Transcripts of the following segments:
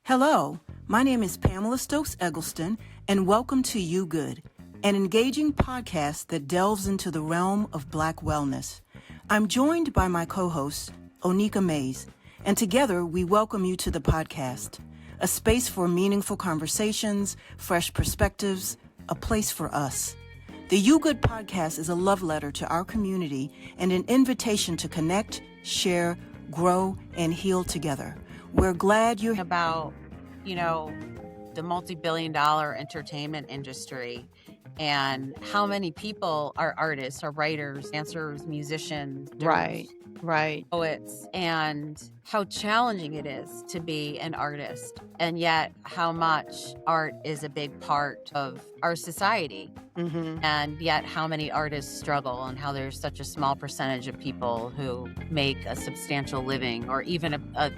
Hello, my name is Pamela Stokes Eggleston, and welcome to You Good, an engaging podcast that delves into the realm of Black wellness. I'm joined by my co-host, Onika Mays, and together we welcome you to the podcast, a space for meaningful conversations, fresh perspectives, a place for us. The You Good podcast is a love letter to our community and an invitation to connect, share, grow, and heal together. We're glad you're about, the multi-billion-dollar entertainment industry and how many people are artists, are writers, dancers, musicians, Right. poets, and how challenging it is to be an artist, and yet how much art is a big part of our society. Mm-hmm. And yet how many artists struggle and how there's such a small percentage of people who make a substantial living or even a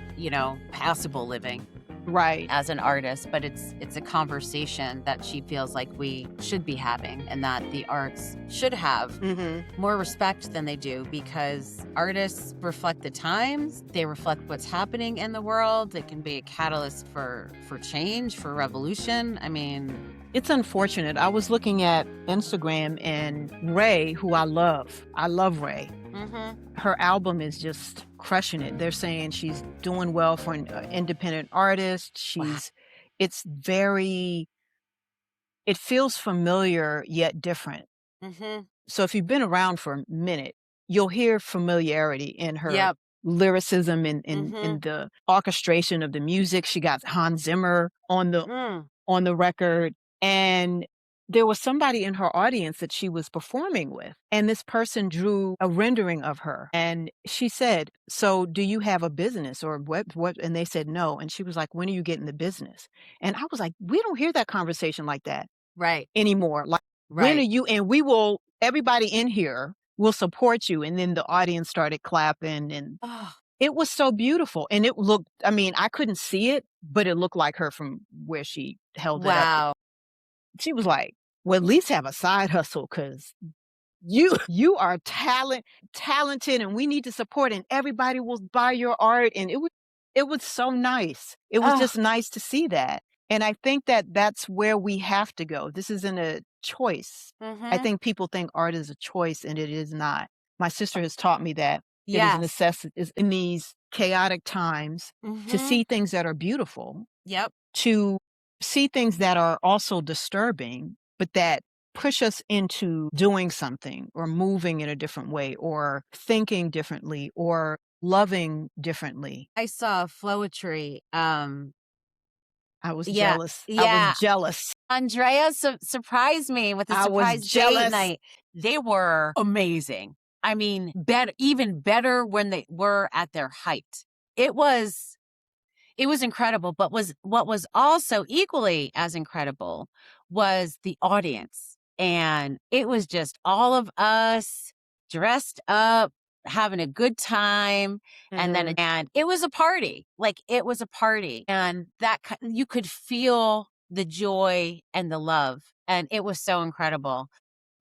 passable living Right. as an artist. But it's a conversation that she feels like we should be having, and that the arts should have Mm-hmm. more respect than they do, because artists reflect the times, they reflect what's happening in the world. They can be a catalyst for change, for revolution. I mean, It's unfortunate. I was looking at Instagram and Ray, who I love Ray. Her album is just crushing it. They're saying she's doing well for an independent artist. It's it feels familiar yet different. So if you've been around for a minute, you'll hear familiarity in her Yep. lyricism and Mhm. in the orchestration of the music. She got Hans Zimmer on the record, and there was somebody in her audience that she was performing with, and this person drew a rendering of her, and she said, "So do you have a business or what?" And they said no, and she was like, "When are you getting the business?" And I was like, we don't hear that conversation like that Right. anymore. Like, when are Right. you? And everybody in here will support you. And then the audience started clapping, and Oh, it was so beautiful. And it looked, I mean, I couldn't see it, but it looked like her from where she held it up. wow. She was like, well, at least have a side hustle, because you are talented, and we need to support, and everybody will buy your art. And it was so nice. It was Oh, just nice to see that. And I think that that's where we have to go. This isn't a choice. I mhm. think people think art is a choice, and it is not. My sister has taught me that it is a Yes. necessity is in these chaotic times to Mhm. see things that are beautiful, Yep. to see things that are also disturbing, but that push us into doing something or moving in a different way or thinking differently or loving differently. I saw Flowetry. I was Yeah. jealous. I was Yeah. jealous. Andrea surprised me with a I was surprise date jealous. night. They were amazing. I mean, even better when they were at their height. It was incredible, but what was also equally as incredible was the audience. And it was just all of us dressed up, having a good time. Mhm. And it was a party. Like, it was a party. And you could feel the joy and the love. And it was so incredible.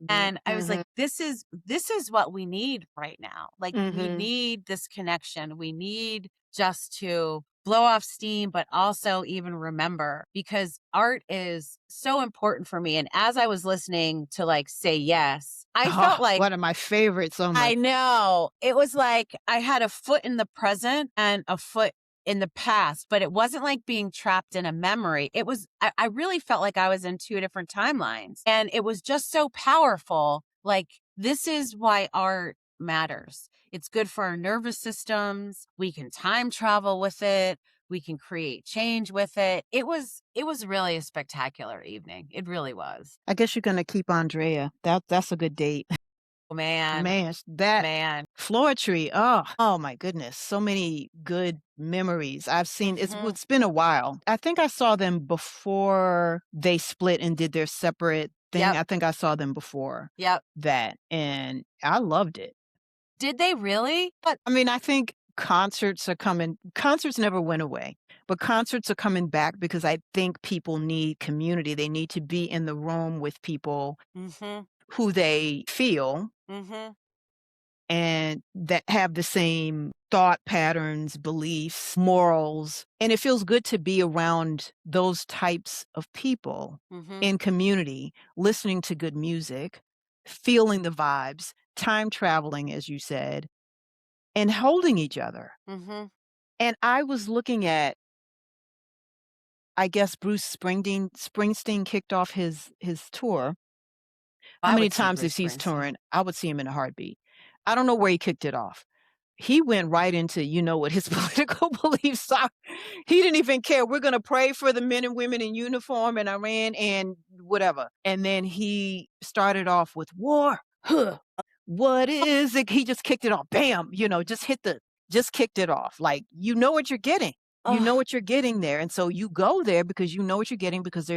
And I was like, Mhm. this is what we need right now. Like, we Mhm. need this connection. We need just to blow off steam, but also even remember, because art is so important for me. And as I was listening to, like, Say Yes, I felt Oh, like, one of my favorites. Oh my. I know, it was like I had a foot in the present and a foot in the past, but it wasn't like being trapped in a memory. I really felt like I was in two different timelines. And it was just so powerful. Like, this is why art matters. It's good for our nervous systems. We can time travel with it. We can create change with it. It was really a spectacular evening. It really was. I guess you're gonna keep Andrea. That's a good date. Oh, man. Man, that Man. Floetry, oh my goodness, so many good memories. I've seen Mhm. it's been a while. I think I saw them before they split and did their separate thing. Yep. I think I saw them before Yep. that, and I loved it. Did they really? But I mean, I think concerts never went away, but concerts are coming back because I think people need community. They need to be in the room with people mhm. who they feel Mhm. and that have the same thought patterns, beliefs, morals. And it feels good to be around those types of people Mm-hmm. in community, listening to good music, feeling the vibes, time traveling, as you said, and holding each other. Mm-hmm. And I was looking at, I guess Bruce Springsteen kicked off his tour. How I many would see times Bruce is he's Springsteen. touring? I would see him in a heartbeat. I don't know where he kicked it off. He went right into, you know, what his political beliefs are. He didn't even care. We're going to pray for the men and women in uniform in Iran and whatever. And then he started off with war. Huh. What is it? He just kicked it off. Bam, you know, just kicked it off. Like, you know what you're getting. You know Ugh. what you're getting there. And so you go there because you know what you're getting because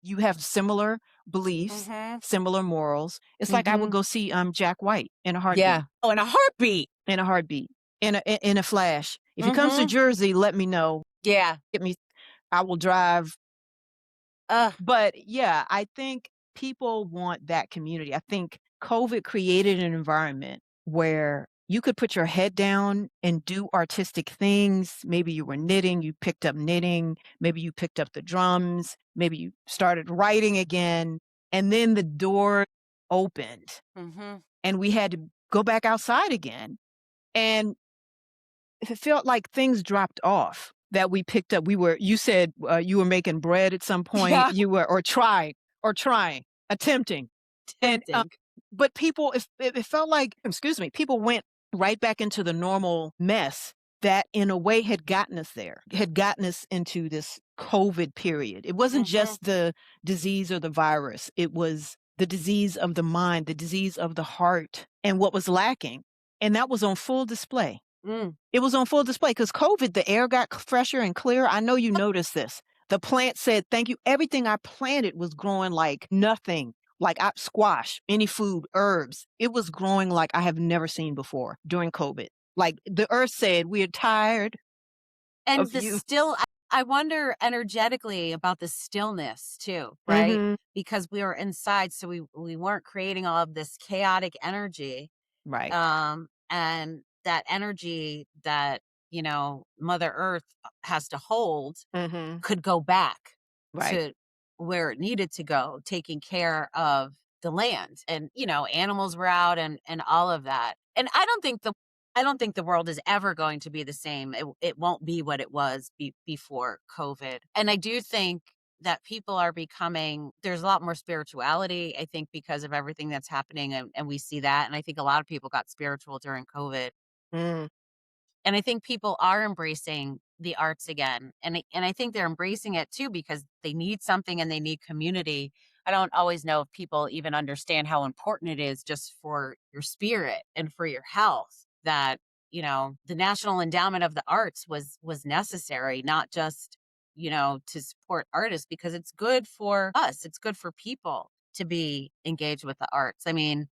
you have similar beliefs, Mm-hmm. similar morals. It's like I would Mm-hmm. go see Jack White in a heartbeat. Yeah. Oh, in a heartbeat. In a heartbeat, in a flash. If he comes to Mm-hmm. Jersey, let me know. Yeah. Get me. I will drive. Ugh. But yeah, I think people want that community. I think COVID created an environment where you could put your head down and do artistic things. Maybe you were knitting, you picked up knitting, maybe you picked up the drums, maybe you started writing again, and then the door opened Mm-hmm. and we had to go back outside again. And it felt like things dropped off that we picked up. You said you were making bread at some point. Yeah. You were, or trying, attempting. And, Tempting. but people, it felt like, excuse me, people went right back into the normal mess that in a way had gotten us there, had gotten us into this COVID period. It wasn't Mhm. just the disease or the virus. It was the disease of the mind, the disease of the heart, and what was lacking. And that was on full display. Mm. It was on full display because COVID, the air got fresher and clearer. I know you noticed this. The plant said, thank you. Everything I planted was growing like nothing, like squash, any food, herbs. It was growing like I have never seen before during COVID. Like the earth said, we're tired And of the you. I wonder energetically about the stillness too, right? Mhm. Because we were inside, so we weren't creating all of this chaotic energy. Right. And that energy that, Mother Earth has to hold Mhm. could go back Right. to where it needed to go, taking care of the land. And, animals were out and all of that. And I don't think the world is ever going to be the same. It won't be what it was before COVID. And I do think that people are there's a lot more spirituality, I think, because of everything that's happening. And we see that. And I think a lot of people got spiritual during COVID. Mm. And I think people are embracing the arts again. And I think they're embracing it too because they need something and they need community. I don't always know if people even understand how important it is just for your spirit and for your health that, the National Endowment of the Arts was necessary, not just, to support artists because it's good for us. It's good for people to be engaged with the arts. I mean,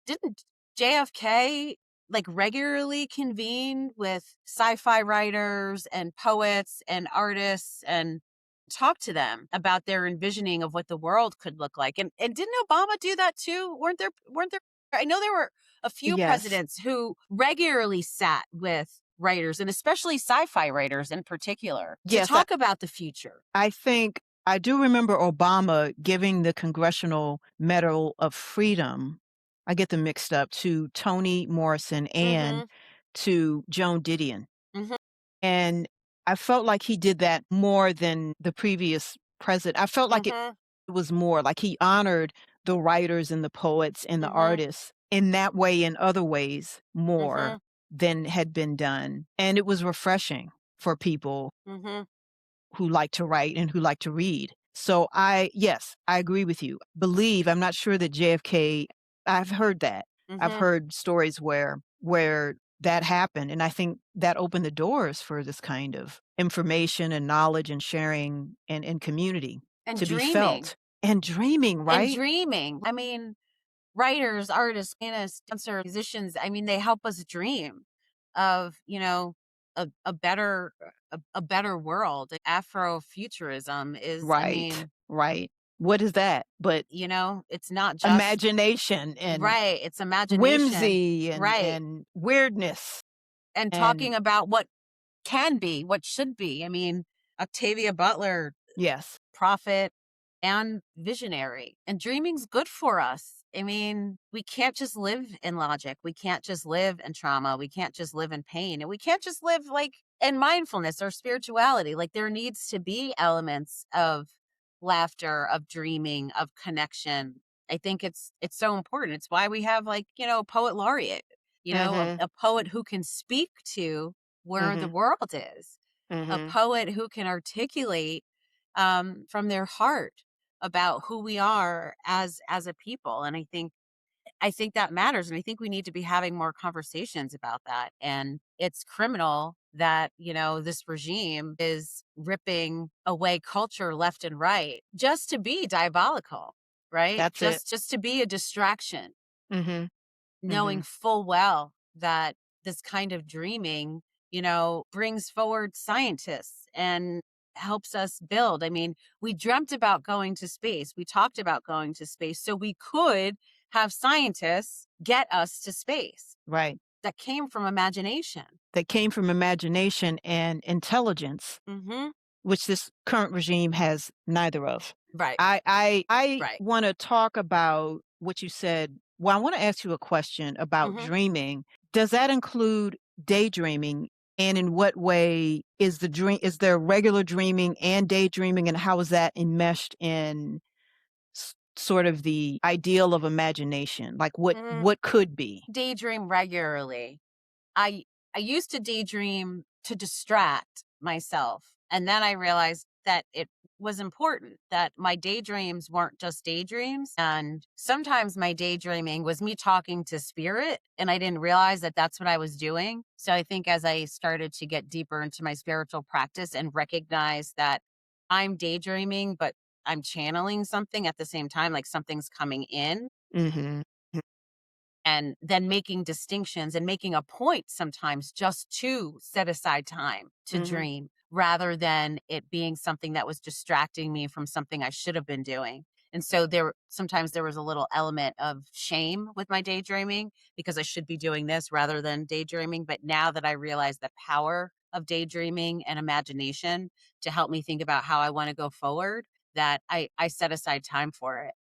didn't JFK like regularly convene with sci-fi writers and poets and artists and talk to them about their envisioning of what the world could look like? And didn't Obama do that too? Weren't there I know there were a few Yes. presidents who regularly sat with writers and especially sci-fi writers in particular to Yes. talk about the future. I think I do remember Obama giving the Congressional Medal of Freedom. I get them mixed up to Toni Morrison and Mhm. to Joan Didion. Mhm. And I felt like he did that more than the previous president. I felt like it Mhm. was more like he honored the writers and the poets and the Mhm. artists in that way, in other ways, more Mhm. than had been done. And it was refreshing for people Mhm. who like to write and who like to read. So yes, I agree with you. I'm not sure that JFK, I've heard that. I've Mhm. heard stories where that happened. And I think that opened the doors for this kind of information and knowledge and sharing and community And to be dreaming. felt. And dreaming, And right? dreaming. I mean, writers, artists, pianists, dancers, musicians, I mean, they help us dream of, a better world. Afrofuturism is, I Right. mean, Right. What is that? But it's not just imagination and right. It's imagination. whimsy Right. and weirdness. And And talking about what can be, what should be. I mean, Octavia Butler, yes, prophet and visionary. And dreaming's good for us. I mean, we can't just live in logic. We can't just live in trauma. We can't just live in pain. And we can't just live like in mindfulness or spirituality. Like there needs to be elements of laughter, of dreaming, of connection. I think it's so important. It's why we have like, poet laureate, mm-hmm, a poet who can speak to where the mm-hmm, world is, a mm-hmm. poet who can articulate from their heart about who we are as a people. And I think that matters, and I think we need to be having more conversations about that. And it's criminal that this regime is ripping away culture left and right just to be diabolical, right? That's it. Just to be a distraction, Mm-hmm, mm-hmm. knowing full well that this kind of dreaming, brings forward scientists and helps us build. I mean, we dreamt about going to space. We talked about going to space so we could have scientists get us to space. Right. That came from imagination. That came from imagination and intelligence, Mm-hmm. which this current regime has neither of. Right. I Right. want to talk about what you said. Well, I want to ask you a question about Mm-hmm. dreaming. Does that include daydreaming? And in what way is there regular dreaming and daydreaming, and how is that enmeshed in sort of the ideal of imagination? Like what could be? Daydream regularly. I I used to daydream to distract myself. And then I realized that it was important that my daydreams weren't just daydreams. And sometimes my daydreaming was me talking to spirit, and I didn't realize that that's what I was doing. So I think as I started to get deeper into my spiritual practice and recognize that I'm daydreaming, but I'm channeling something at the same time, like something's coming in, Mhm. and then making distinctions and making a point sometimes just to set aside time to Mhm. dream rather than it being something that was distracting me from something I should have been doing. And so sometimes there was a little element of shame with my daydreaming because I should be doing this rather than daydreaming. But now that I realize the power of daydreaming and imagination to help me think about how I want to go forward, that I set aside time for it.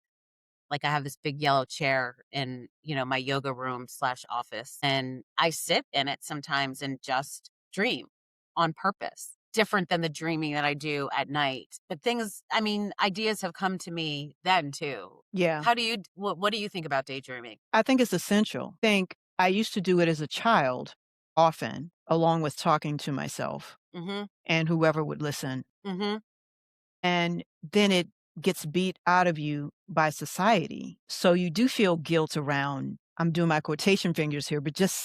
Like I have this big yellow chair in, my yoga room / office, and I sit in it sometimes and just dream on purpose. Different than the dreaming that I do at night. But ideas have come to me then too. Yeah. What do you think about daydreaming? I think it's essential. I used to do it as a child often, along with talking to myself Mhm. and whoever would listen. Mhm. And then it gets beat out of you by society. So you do feel guilt around, I'm doing my quotation fingers here, but just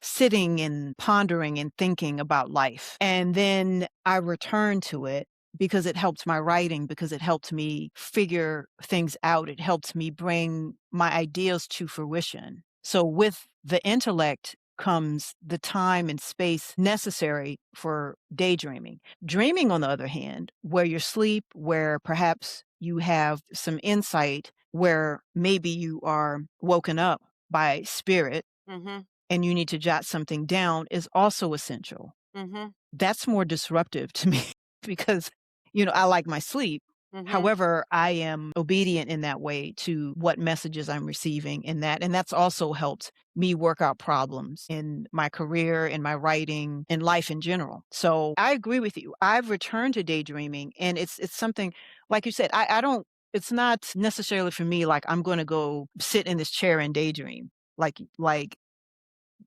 sitting and pondering and thinking about life. And then I return to it because it helped my writing, because it helped me figure things out. It helped me bring my ideas to fruition. So with the intellect comes the time and space necessary for daydreaming. Dreaming, on the other hand, where you sleep, where perhaps you have some insight, where maybe you are woken up by spirit Mhm. and you need to jot something down, is also essential. Mhm. That's more disruptive to me because, I like my sleep. Mhm. However, I am obedient in that way to what messages I'm receiving in that. And that's also helped me work out problems in my career, in my writing, in life in general. So I agree with you. I've returned to daydreaming, and it's something, like you said, I don't, it's not necessarily for me like I'm going to go sit in this chair and daydream. Like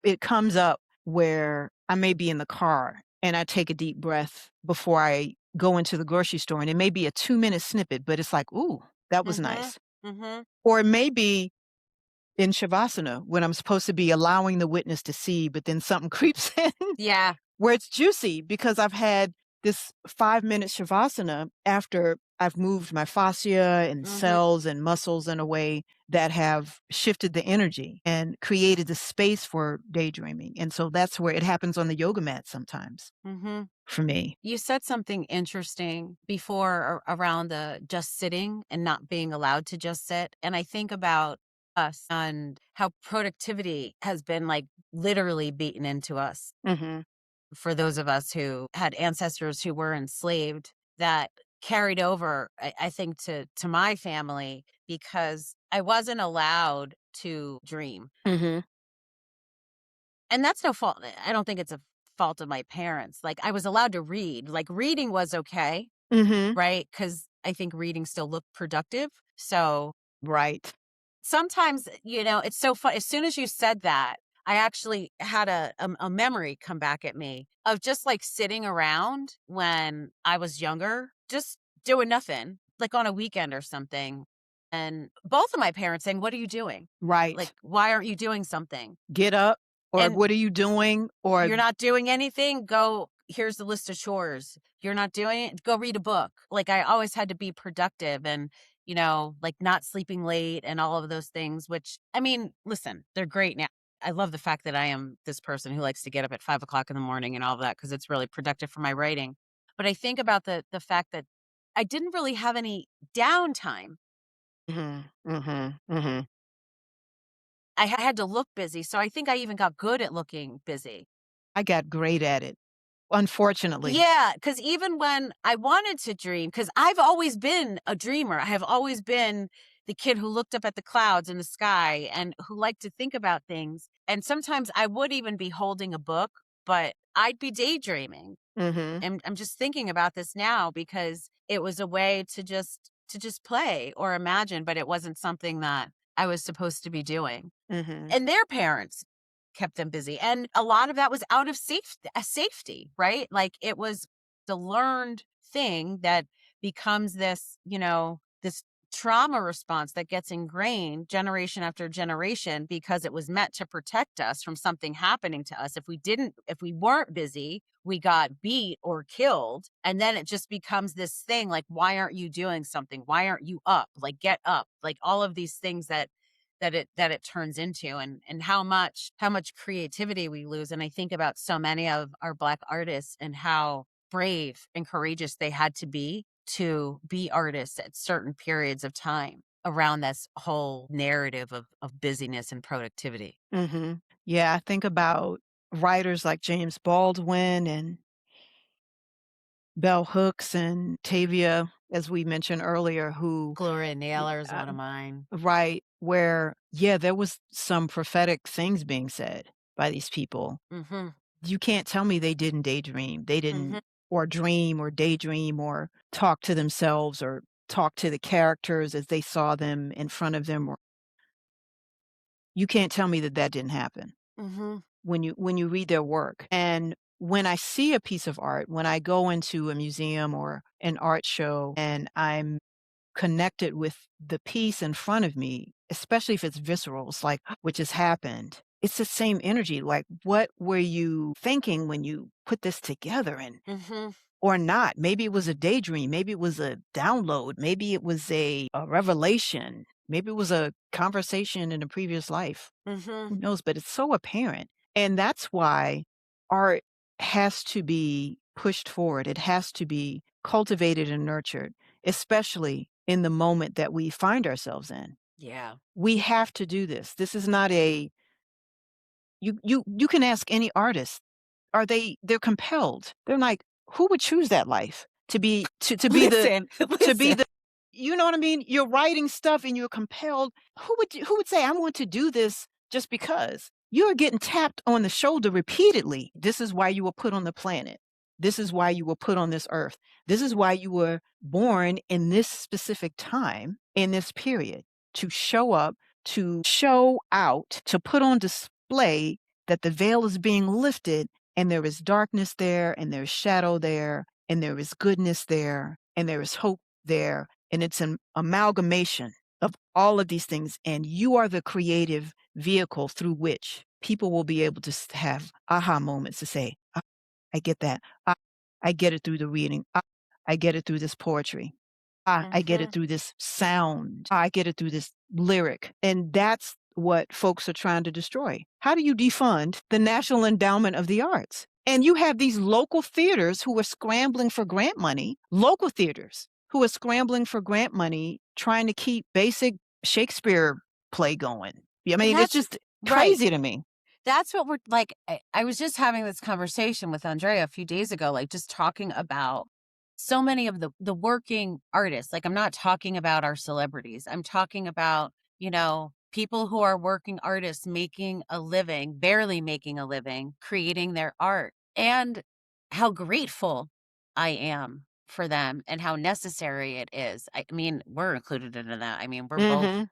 it comes up where I may be in the car and I take a deep breath before I go into the grocery store, and it may be a 2-minute snippet, but it's like, "Ooh, that was Mhm. nice." Mhm. Or it may be in Shavasana when I'm supposed to be allowing the witness to see, but then something creeps in Yeah. where it's juicy because I've had this 5-minute Shavasana after I've moved my fascia and Mhm. cells and muscles in a way that have shifted the energy and created the space for daydreaming. And so that's where it happens on the yoga mat sometimes Mhm. for me. You said something interesting before around the just sitting and not being allowed to just sit. And I think about us and how productivity has been like literally beaten into us Mhm. for those of us who had ancestors who were enslaved that carried over, I think, to my family because I wasn't allowed to dream. Mhm. And that's no fault. I don't think it's a fault of my parents. Like I was allowed to read. Like reading was okay, Mhm. right? Because I think reading still looked productive. So Right. sometimes, it's so fun. As soon as you said that, I actually had a memory come back at me of just like sitting around when I was younger, just doing nothing, like on a weekend or something. And both of my parents saying, "What are you doing? Like, Right. why aren't you doing something?" Get up, or And what are you doing? Or you're not doing anything, go here's the list of chores. You're not doing it, go read a book. Like I always had to be productive and, like not sleeping late and all of those things, which I mean, listen, they're great now. I love the fact that I am this person who likes to get up at 5 o'clock in the morning and all of that because it's really productive for my writing. But I think about the fact that I didn't really have any downtime. Mhm. Mhm. Mhm. I had to look busy. So I think I even got good at looking busy. I got great at it, unfortunately. Yeah, because even when I wanted to dream, because I've always been a dreamer. I have always been the kid who looked up at the clouds in the sky and who liked to think about things. And sometimes I would even be holding a book, but I'd be daydreaming. Mhm. And I'm just thinking about this now because it was a way to just play or imagine, but it wasn't something that I was supposed to be doing. Mhm. And their parents kept them busy, and a lot of that was out of safety, right? Like, it was the learned thing that becomes this trauma response that gets ingrained generation after generation because it was meant to protect us from something happening to us. If we weren't busy, we got beat or killed, and then it just becomes this thing like, "Why aren't you doing something? Why aren't you up? Like, get up." Like, all of these things that it turns into and how much creativity we lose. And I think about so many of our Black artists and how brave and courageous they had to be artists at certain periods of time around this whole narrative of busyness and productivity. Mhm. Yeah, I think about writers like James Baldwin and Bell Hooks and Tavia, as we mentioned earlier, who Gloria Naylor is uh, one of mine. right, where, yeah, there was some prophetic things being said by these people. Mm-hmm. You can't tell me they didn't daydream. They Mm-hmm. didn't or dream or daydream or talk to themselves or talk to the characters as they saw them in front of them. Or you can't tell me that that didn't happen Mm-hmm. when you read their work. And when I see a piece of art, when I go into a museum or an art show and I'm connected with the piece in front of me, especially if it's visceral, it's like, what just happened? It's the same energy. Like, what were you thinking when you put this together? And Mm-hmm. or not. Maybe it was a daydream. Maybe it was a download. Maybe it was a revelation. Maybe it was a conversation in a previous life. Mm-hmm. Who knows? But it's so apparent. And that's why art has to be pushed forward. It has to be cultivated and nurtured, especially in the moment that we find ourselves in. Yeah. We have to do this. This is not a you can ask any artist. Are they're compelled. They're like, who would choose that life to be to be the Listen, to be listen. the you know what I mean? You're writing stuff and you're compelled. Who would say I want to do this just because? You're getting tapped on the shoulder repeatedly. This is why you were put on the planet. This is why you were put on this earth. This is why you were born in this specific time, in this period, to show up, to show out, to put on display that the veil is being lifted and there is darkness there and there's shadow there and there is goodness there and there is hope there. And it's an amalgamation of all of these things. And you are the creative vehicle through which people will be able to have aha moments to say, "Ah, I get that. Ah, I get it through the reading. I get it through this poetry. I get it through this sound. I get it through this lyric. And that's what folks are trying to destroy. How do you defund the National Endowment of the Arts? And you have these local theaters who are scrambling for grant money, local theaters who are scrambling for grant money, trying to keep basic Shakespeare play going. I mean, it's just crazy to me. That's what we're like. I was just having this conversation with Andrea a few days ago, like just talking about so many of the working artists. Like, I'm not talking about our celebrities. I'm talking about, people who are working artists making a living, barely making a living, creating their art, and how grateful I am for them and how necessary it is. I mean, we're included in that. I mean, we're both,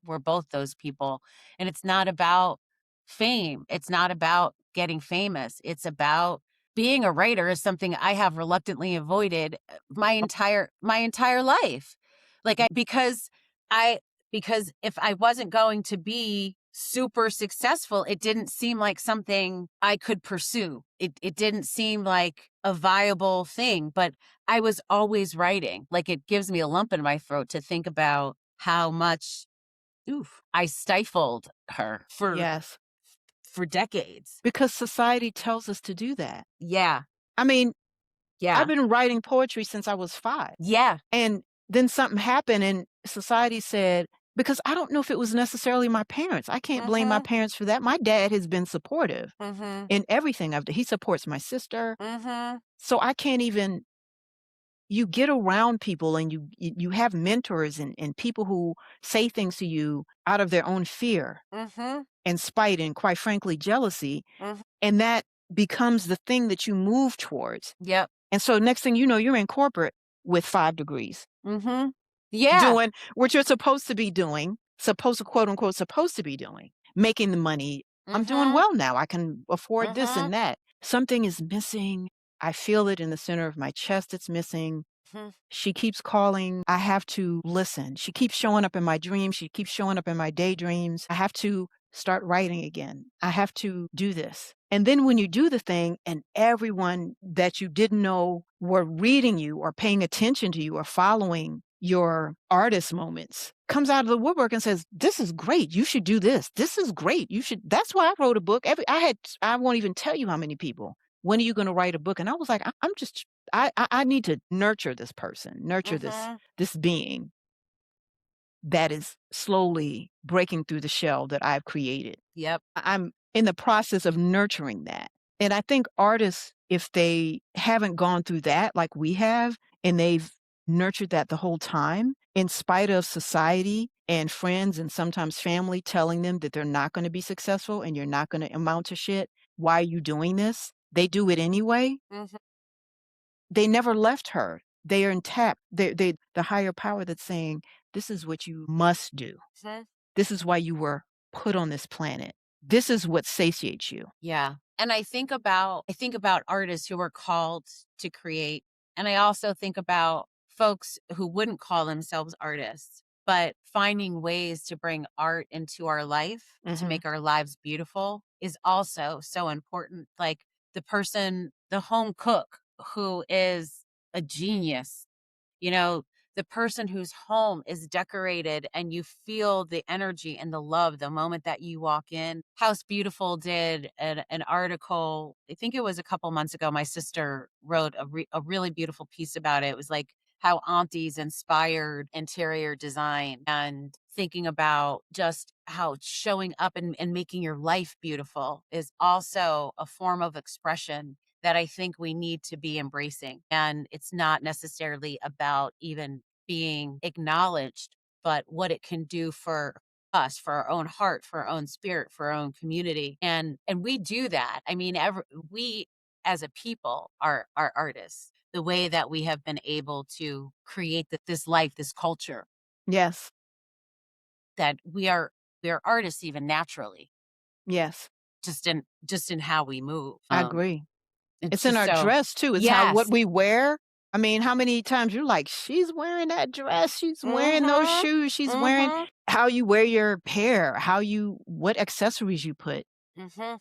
we're both those people. And it's not about fame. It's not about getting famous. It's about being a writer is something I have reluctantly avoided my entire life. Because if I wasn't going to be super successful, it didn't seem like something I could pursue. It didn't seem like a viable thing, but I was always writing. Like, it gives me a lump in my throat to think about how much I stifled her for decades. Because society tells us to do that. Yeah. I mean, Yeah. I've been writing poetry since I was 5. Yeah. And then something happened and society said, because I don't know if it was necessarily my parents. I can't blame my parents for that. My dad has been supportive in everything I've done. He supports my sister. So I can't even, you get around people and you have mentors and people who say things to you out of their own fear and spite and, quite frankly, jealousy. And that becomes the thing that you move towards. Yep. And so next thing you know, you're in corporate with 5 degrees. Yeah. Doing what you're supposed to be doing, quote unquote, supposed to be doing, making the money. I'm doing well now. I can afford this and that. Something is missing. I feel it in the center of my chest. It's missing. She keeps calling. I have to listen. She keeps showing up in my dreams. She keeps showing up in my daydreams. I have to start writing again. I have to do this. And then when you do the thing and everyone that you didn't know were reading you or paying attention to you or following your artist moments comes out of the woodwork and says, this is great. You should do this. This is great. You should. That's why I wrote a book. I won't even tell you how many people. When are you going to write a book? And I was like, I need to nurture this person, nurture this being that is slowly breaking through the shell that I've created. Yep. I'm in the process of nurturing that. And I think artists, if they haven't gone through that like we have, and they've nurtured that the whole time, in spite of society and friends and sometimes family telling them that they're not going to be successful and you're not going to amount to shit, why are you doing this? They do it anyway. They never left her. They are intact. The higher power that's saying, this is what you must do. This is why you were put on this planet. This is what satiates you. Yeah. And I think about artists who are called to create. And I also think about folks who wouldn't call themselves artists, but finding ways to bring art into our life, to make our lives beautiful, is also so important. Like the home cook who is a genius, the person whose home is decorated and you feel the energy and the love the moment that you walk in. House Beautiful did an article, I think it was a couple months ago. My sister wrote a really beautiful piece about it. It was like how aunties inspired interior design, and thinking about just how showing up and making your life beautiful is also a form of expression that I think we need to be embracing. And it's not necessarily about even being acknowledged, but what it can do for us, for our own heart, for our own spirit, for our own community. And we do that. I mean, we as a people are artists, the way that we have been able to create this life, this culture. Yes. That we are artists even naturally. Yes. Just in how we move. I agree. It's in our dress too. It's what we wear. I mean, how many times you're like, she's wearing that dress, she's wearing those shoes, she's wearing, how you wear your hair, what accessories you put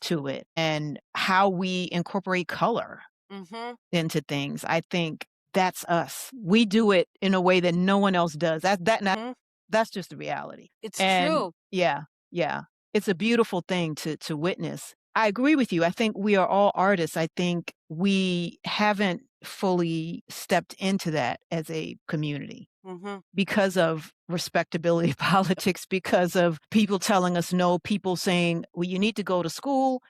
to it, and how we incorporate color. Mm-hmm. into things. I think that's us. We do it in a way that no one else does. Mm-hmm. That's just the reality. It's And true. yeah, yeah. It's a beautiful thing to witness. I agree with you. I think we are all artists. I think we haven't fully stepped into that as a community Mm-hmm. because of respectability politics, because of people telling us no, people saying, well, you need to go to school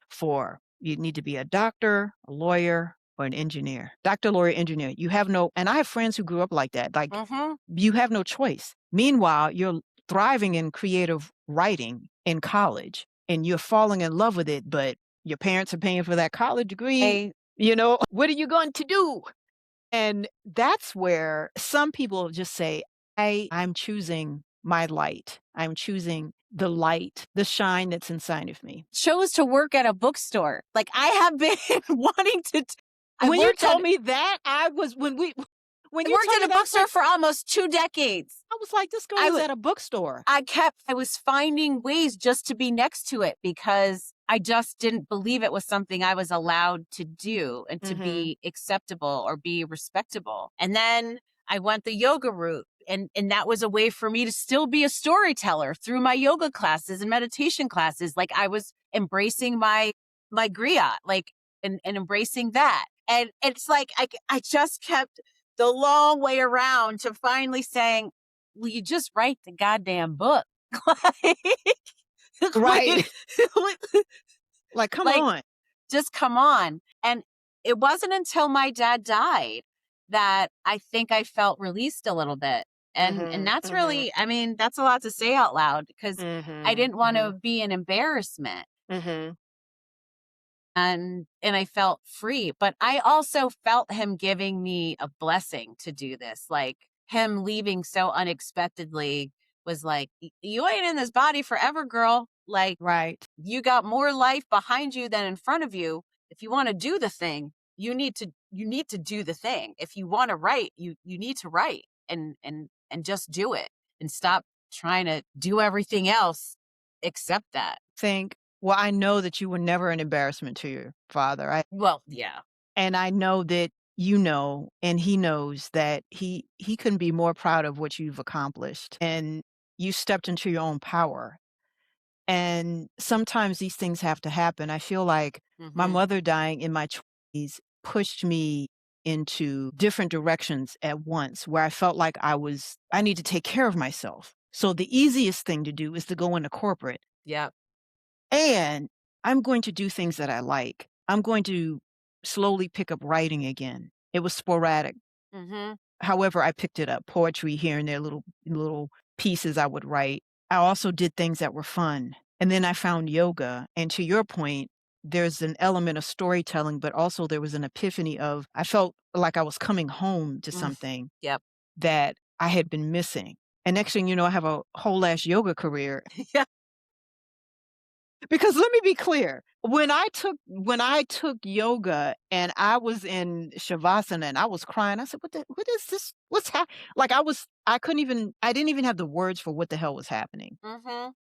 you need to be a doctor, a lawyer, or an engineer. Doctor, lawyer, engineer. You have no, and I have friends who grew up like that. Like, Mm-hmm. you have no choice. Meanwhile, you're thriving in creative writing in college and you're falling in love with it, but your parents are paying for that college degree. What are you going to do? And that's where some people just say, I'm choosing my light. I'm choosing the light, the shine that's inside of me. Chose to work at a bookstore. Like I have been wanting to. When you told me that, when you worked at a bookstore for almost 2 decades. I was like, this girl is at a bookstore. I was finding ways just to be next to it because I just didn't believe it was something I was allowed to do and to be acceptable or be respectable. And then I went the yoga route. And that was a way for me to still be a storyteller through my yoga classes and meditation classes. Like I was embracing my griot, like, and embracing that. And it's like, I just kept the long way around to finally saying, will you just write the goddamn book? Right. Like, come on. Just come on. And it wasn't until my dad died that I think I felt released a little bit. And that's really, I mean, that's a lot to say out loud because I didn't want to be an embarrassment. And I felt free, but I also felt him giving me a blessing to do this. Like him leaving so unexpectedly was like, you ain't in this body forever, girl. Like, right. You got more life behind you than in front of you. If you want to do the thing, you need to do the thing. If you want to write, you need to write and just do it and stop trying to do everything else except that. Well, I know that you were never an embarrassment to your father. Well, yeah. And I know that and he knows that he couldn't be more proud of what you've accomplished. And you stepped into your own power. And sometimes these things have to happen. I feel like my mother dying in my 20s pushed me into different directions at once where I felt like I need to take care of myself. So the easiest thing to do is to go into corporate. Yeah. And I'm going to do things that I like. I'm going to slowly pick up writing again. It was sporadic. However, I picked it up, poetry here and there, little pieces I would write. I also did things that were fun. And then I found yoga. And to your point, there's an element of storytelling, but also there was an epiphany I felt like I was coming home to something that I had been missing. And next thing you know, I have a whole ass yoga career. Yeah. Because let me be clear, when I took yoga and I was in Shavasana and I was crying, I said, what is this? What's happening? Like I didn't even have the words for what the hell was happening.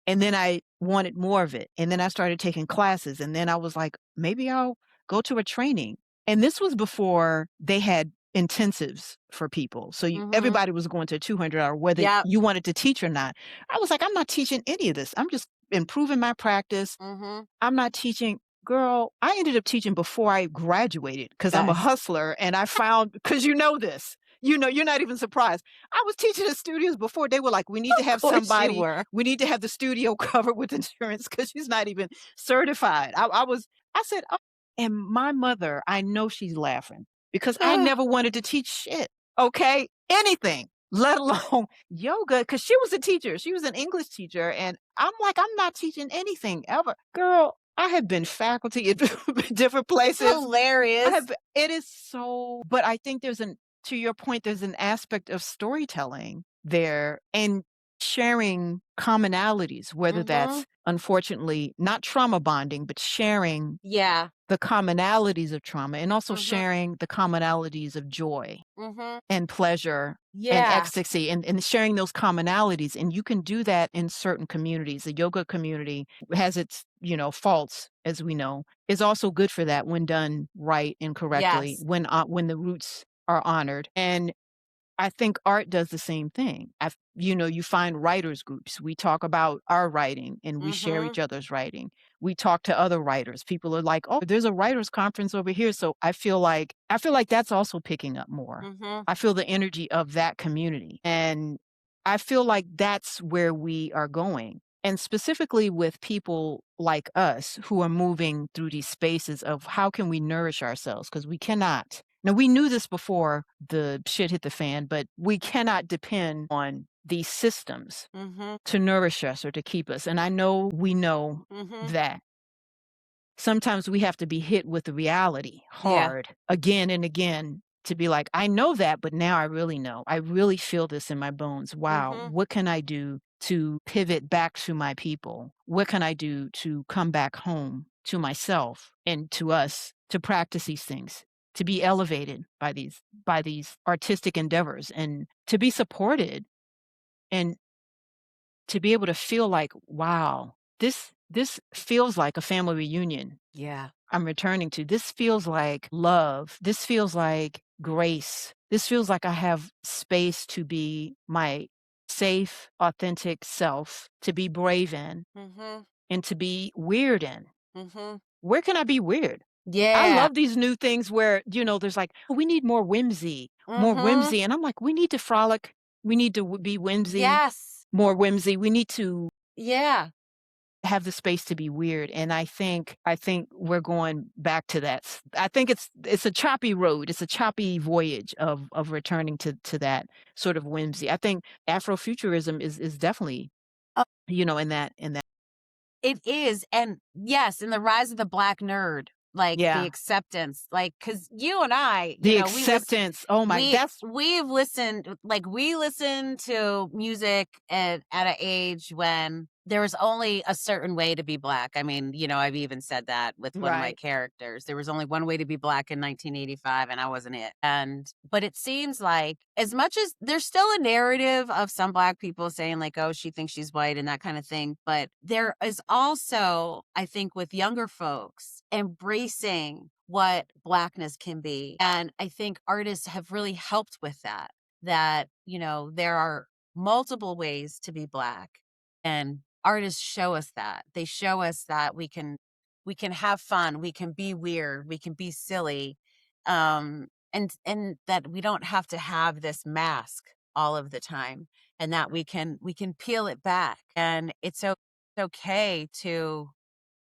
And then I wanted more of it. And then I started taking classes. And then I was like, maybe I'll go to a training. And this was before they had intensives for people. So everybody was going to a 200-hour, whether you wanted to teach or not. I was like, I'm not teaching any of this. I'm just improving my practice. I'm not teaching. Girl, I ended up teaching before I graduated because I'm a hustler. And I found, because you know this, you're not even surprised. I was teaching in studios before. They were like, we need to have somebody, we need to have the studio covered with insurance because she's not even certified. I said, oh. And my mother, I know she's laughing because I never wanted to teach shit. Okay. Anything, let alone yoga, because she was a teacher. She was an English teacher. And I'm like, I'm not teaching anything ever. Girl, I have been faculty at different places. Hilarious. It is so, but I think to your point, there's an aspect of storytelling there and sharing commonalities, whether that's unfortunately, not trauma bonding, but sharing Yeah. the commonalities of trauma and also Mhm. sharing the commonalities of joy Mhm. and pleasure and Yeah. ecstasy and sharing those commonalities. And you can do that in certain communities. The yoga community has its, faults, as we know, is also good for that when done right and correctly, Yes. when the roots are honored. And I think art does the same thing. You find writers groups. We talk about our writing and we share Mhm. each other's writing. We talk to other writers. People are like, "Oh, there's a writers conference over here." So I feel like that's also picking up more. Mhm. I feel the energy of that community. And I feel like that's where we are going. And specifically with people like us who are moving through these spaces of how can we nourish ourselves? Because we cannot. Now, we knew this before the shit hit the fan, but we cannot depend on these systems Mhm. to nourish us or to keep us. And I know we know Mhm. that sometimes we have to be hit with the reality Yeah. hard again and again to be like, I know that, but now I really know. I really feel this in my bones. Wow, Mhm. what can I do to pivot back to my people? What can I do to come back home to myself and to us to practice these things? To be elevated by these artistic endeavors and to be supported and to be able to feel like, wow, this feels like a family reunion Yeah. I'm returning to. This feels like love. This feels like grace. This feels like I have space to be my safe, authentic self, to be brave in, Mhm. and to be weird in. Mhm. Where can I be weird? I Yeah. love these new things where, there's like, "Oh, we need more whimsy, more Mhm. whimsy." And I'm like, we need to frolic. We need to be whimsy, Yes. more whimsy. We need to Yeah. have the space to be weird. And I think we're going back to that. I think it's a choppy road. It's a choppy voyage of returning to that sort of whimsy. I think Afrofuturism is definitely, Uh, in that. it is. And yes, in the rise of the black nerd, like the Yeah. acceptance, like, cause you and I, The we listen, acceptance. Oh my, that's we've listened, like we listened to music at an age when there was only a certain way to be black. I mean, I've even said that with one of my right. characters. There was only one way to be black in 1985 and I wasn't it. But it seems like as much as there's still a narrative of some black people saying like, oh, she thinks she's white and that kind of thing. But there is also, I think with younger folks embracing what blackness can be. And I think artists have really helped with that, there are multiple ways to be black and artists show us that. They show us that we can have fun, we can be weird, we can be silly. And that we don't have to have this mask all of the time and that we can peel it back and okay to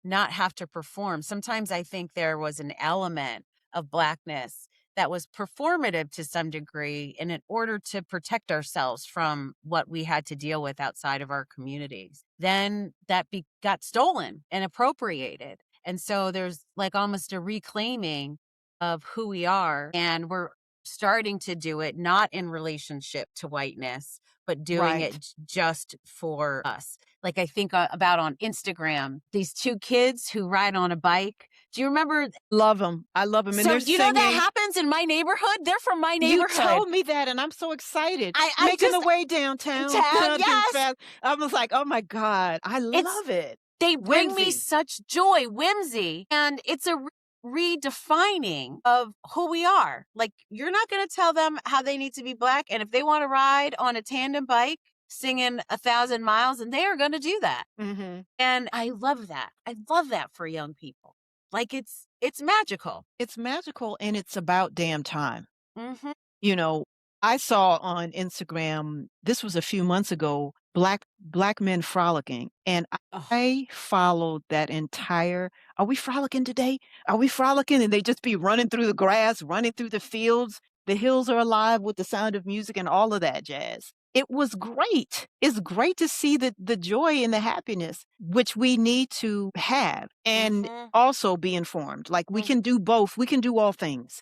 not have to perform. Sometimes I think there was an element of blackness that was performative to some degree and in order to protect ourselves from what we had to deal with outside of our communities. Then that got stolen and appropriated. And so there's like almost a reclaiming of who we are. And we're starting to do it not in relationship to whiteness, but doing it Right. just for us. Like I think about on Instagram, these two kids who ride on a bike. Do you remember? Love them. I love them. And So they're you know that singing. happens in my neighborhood. They're from my You neighborhood. told me that, and I'm so excited. I Making just the way downtown. town, yes. I was like, oh my God, I It's love it. they bring me Whimsy. such joy, whimsy, and it's a redefining of who we are. Like you're not going to tell them how they need to be black, and if they want to ride on a tandem bike singing 1,000 miles, and they are going to do that. Hmm. And I love that. I love that for young people. Like it's magical. It's magical and it's about damn time. Mhm. You know, I saw on Instagram, this was a few months ago, black men frolicking. And Oh, I followed that entire, are we frolicking today? Are we frolicking? And they just be running through the grass, running through the fields. The hills are alive with the sound of music and all of that jazz. It was great. It's great to see the joy and the happiness, which we need to have and mhm. also be informed. Like we Mm. can do both. We can do all things.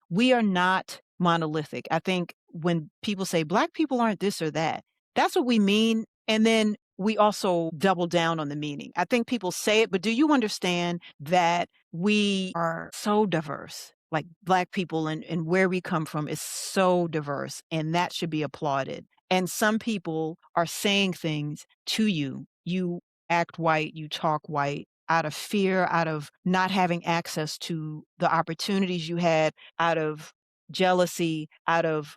We are not monolithic. I think when people say black people aren't this or that, that's what we mean. And then we also double down on the meaning. I think people say it, but do you understand that we are so diverse? Like Black people and where we come from is so diverse, and that should be applauded. And some people are saying things to you. You act white, you talk white out of fear, out of not having access to the opportunities you had, out of jealousy, out of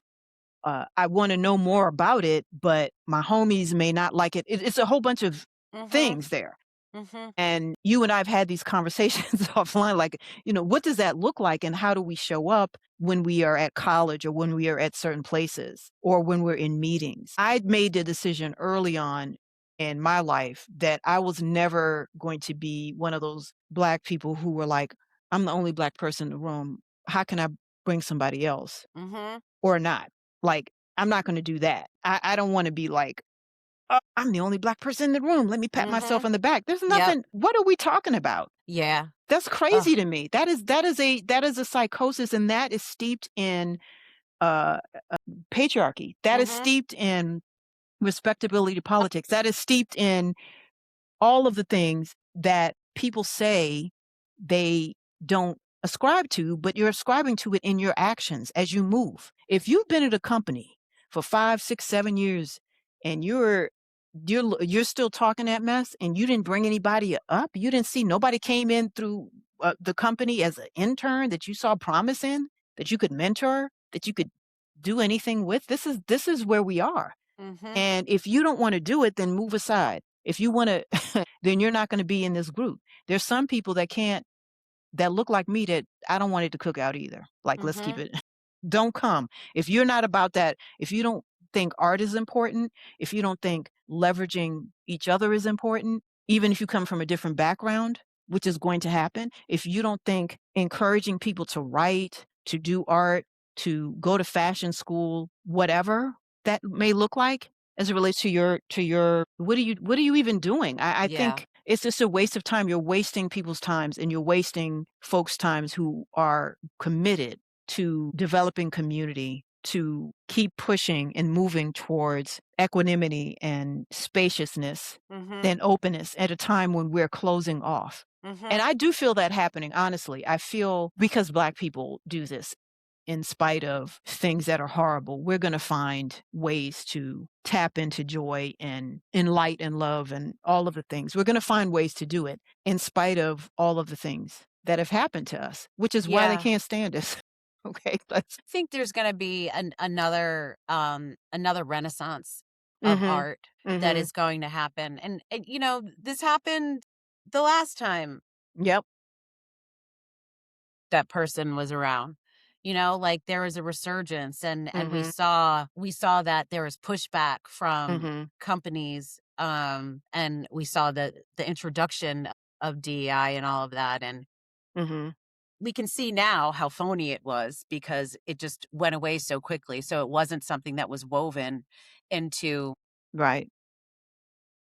I want to know more about it, but my homies may not like it. It's a whole bunch of Mhm. things there. Mhm. And you and I have had these conversations offline, like, what does that look like and how do we show up when we are at college or when we are at certain places or when we're in meetings? I made the decision early on in my life that I was never going to be one of those Black people who were like, I'm the only Black person in the room. How can I bring somebody else Mhm. or not? Like, I'm not going to do that. I don't want to be like, I'm the only Black person in the room. Let me pat myself Mhm. on the back. There's Yep. nothing. What are we talking about? Yeah. That's Ugh. crazy to me. That is a psychosis, and that is steeped in uh, patriarchy. That is Mhm. steeped in respectability politics. That is steeped in all of the things that people say they don't ascribe to, but you're ascribing to it in your actions as you move. If you've been at a company for 5, 6, 7 years and you're still talking that mess and you didn't bring anybody up, you didn't see nobody came in through the company as an intern that you saw promise in, that you could mentor, that you could do anything with. This is where we are. Mhm. And if you don't want to do it, then move aside. If you want to, then you're not going to be in this group. There's some people that look like me that I don't want it to cook out either. Like, let's keep Mhm. it. Don't come. If you're not about that, if you don't think art is important, if you don't think leveraging each other is important, even if you come from a different background, which is going to happen, if you don't think encouraging people to write, to do art, to go to fashion school, whatever that may look like as it relates to your what are you even doing? I Yeah. think it's just a waste of time. You're wasting people's times and you're wasting folks' times who are committed to developing community, to keep pushing and moving towards equanimity and spaciousness Mhm. and openness at a time when we're closing off. And Mhm. I do feel that happening, honestly. I feel because Black people do this in spite of things that are horrible, we're going to find ways to tap into joy and in light and love and all of the things. We're going to find ways to do it in spite of all of the things that have happened to us, which is why they Yeah. can't stand us. Okay, let's. I think there's going to be another renaissance of Mhm. art that Mhm. is going to happen. And this happened the last time Yep. that person was around. Like there was a resurgence, and we Mhm. saw that there was pushback from Mhm. companies, and we saw the introduction of DEI and all of that, and Mhm. we can see now how phony it was because it just went away so quickly. So it wasn't something that was woven into Right.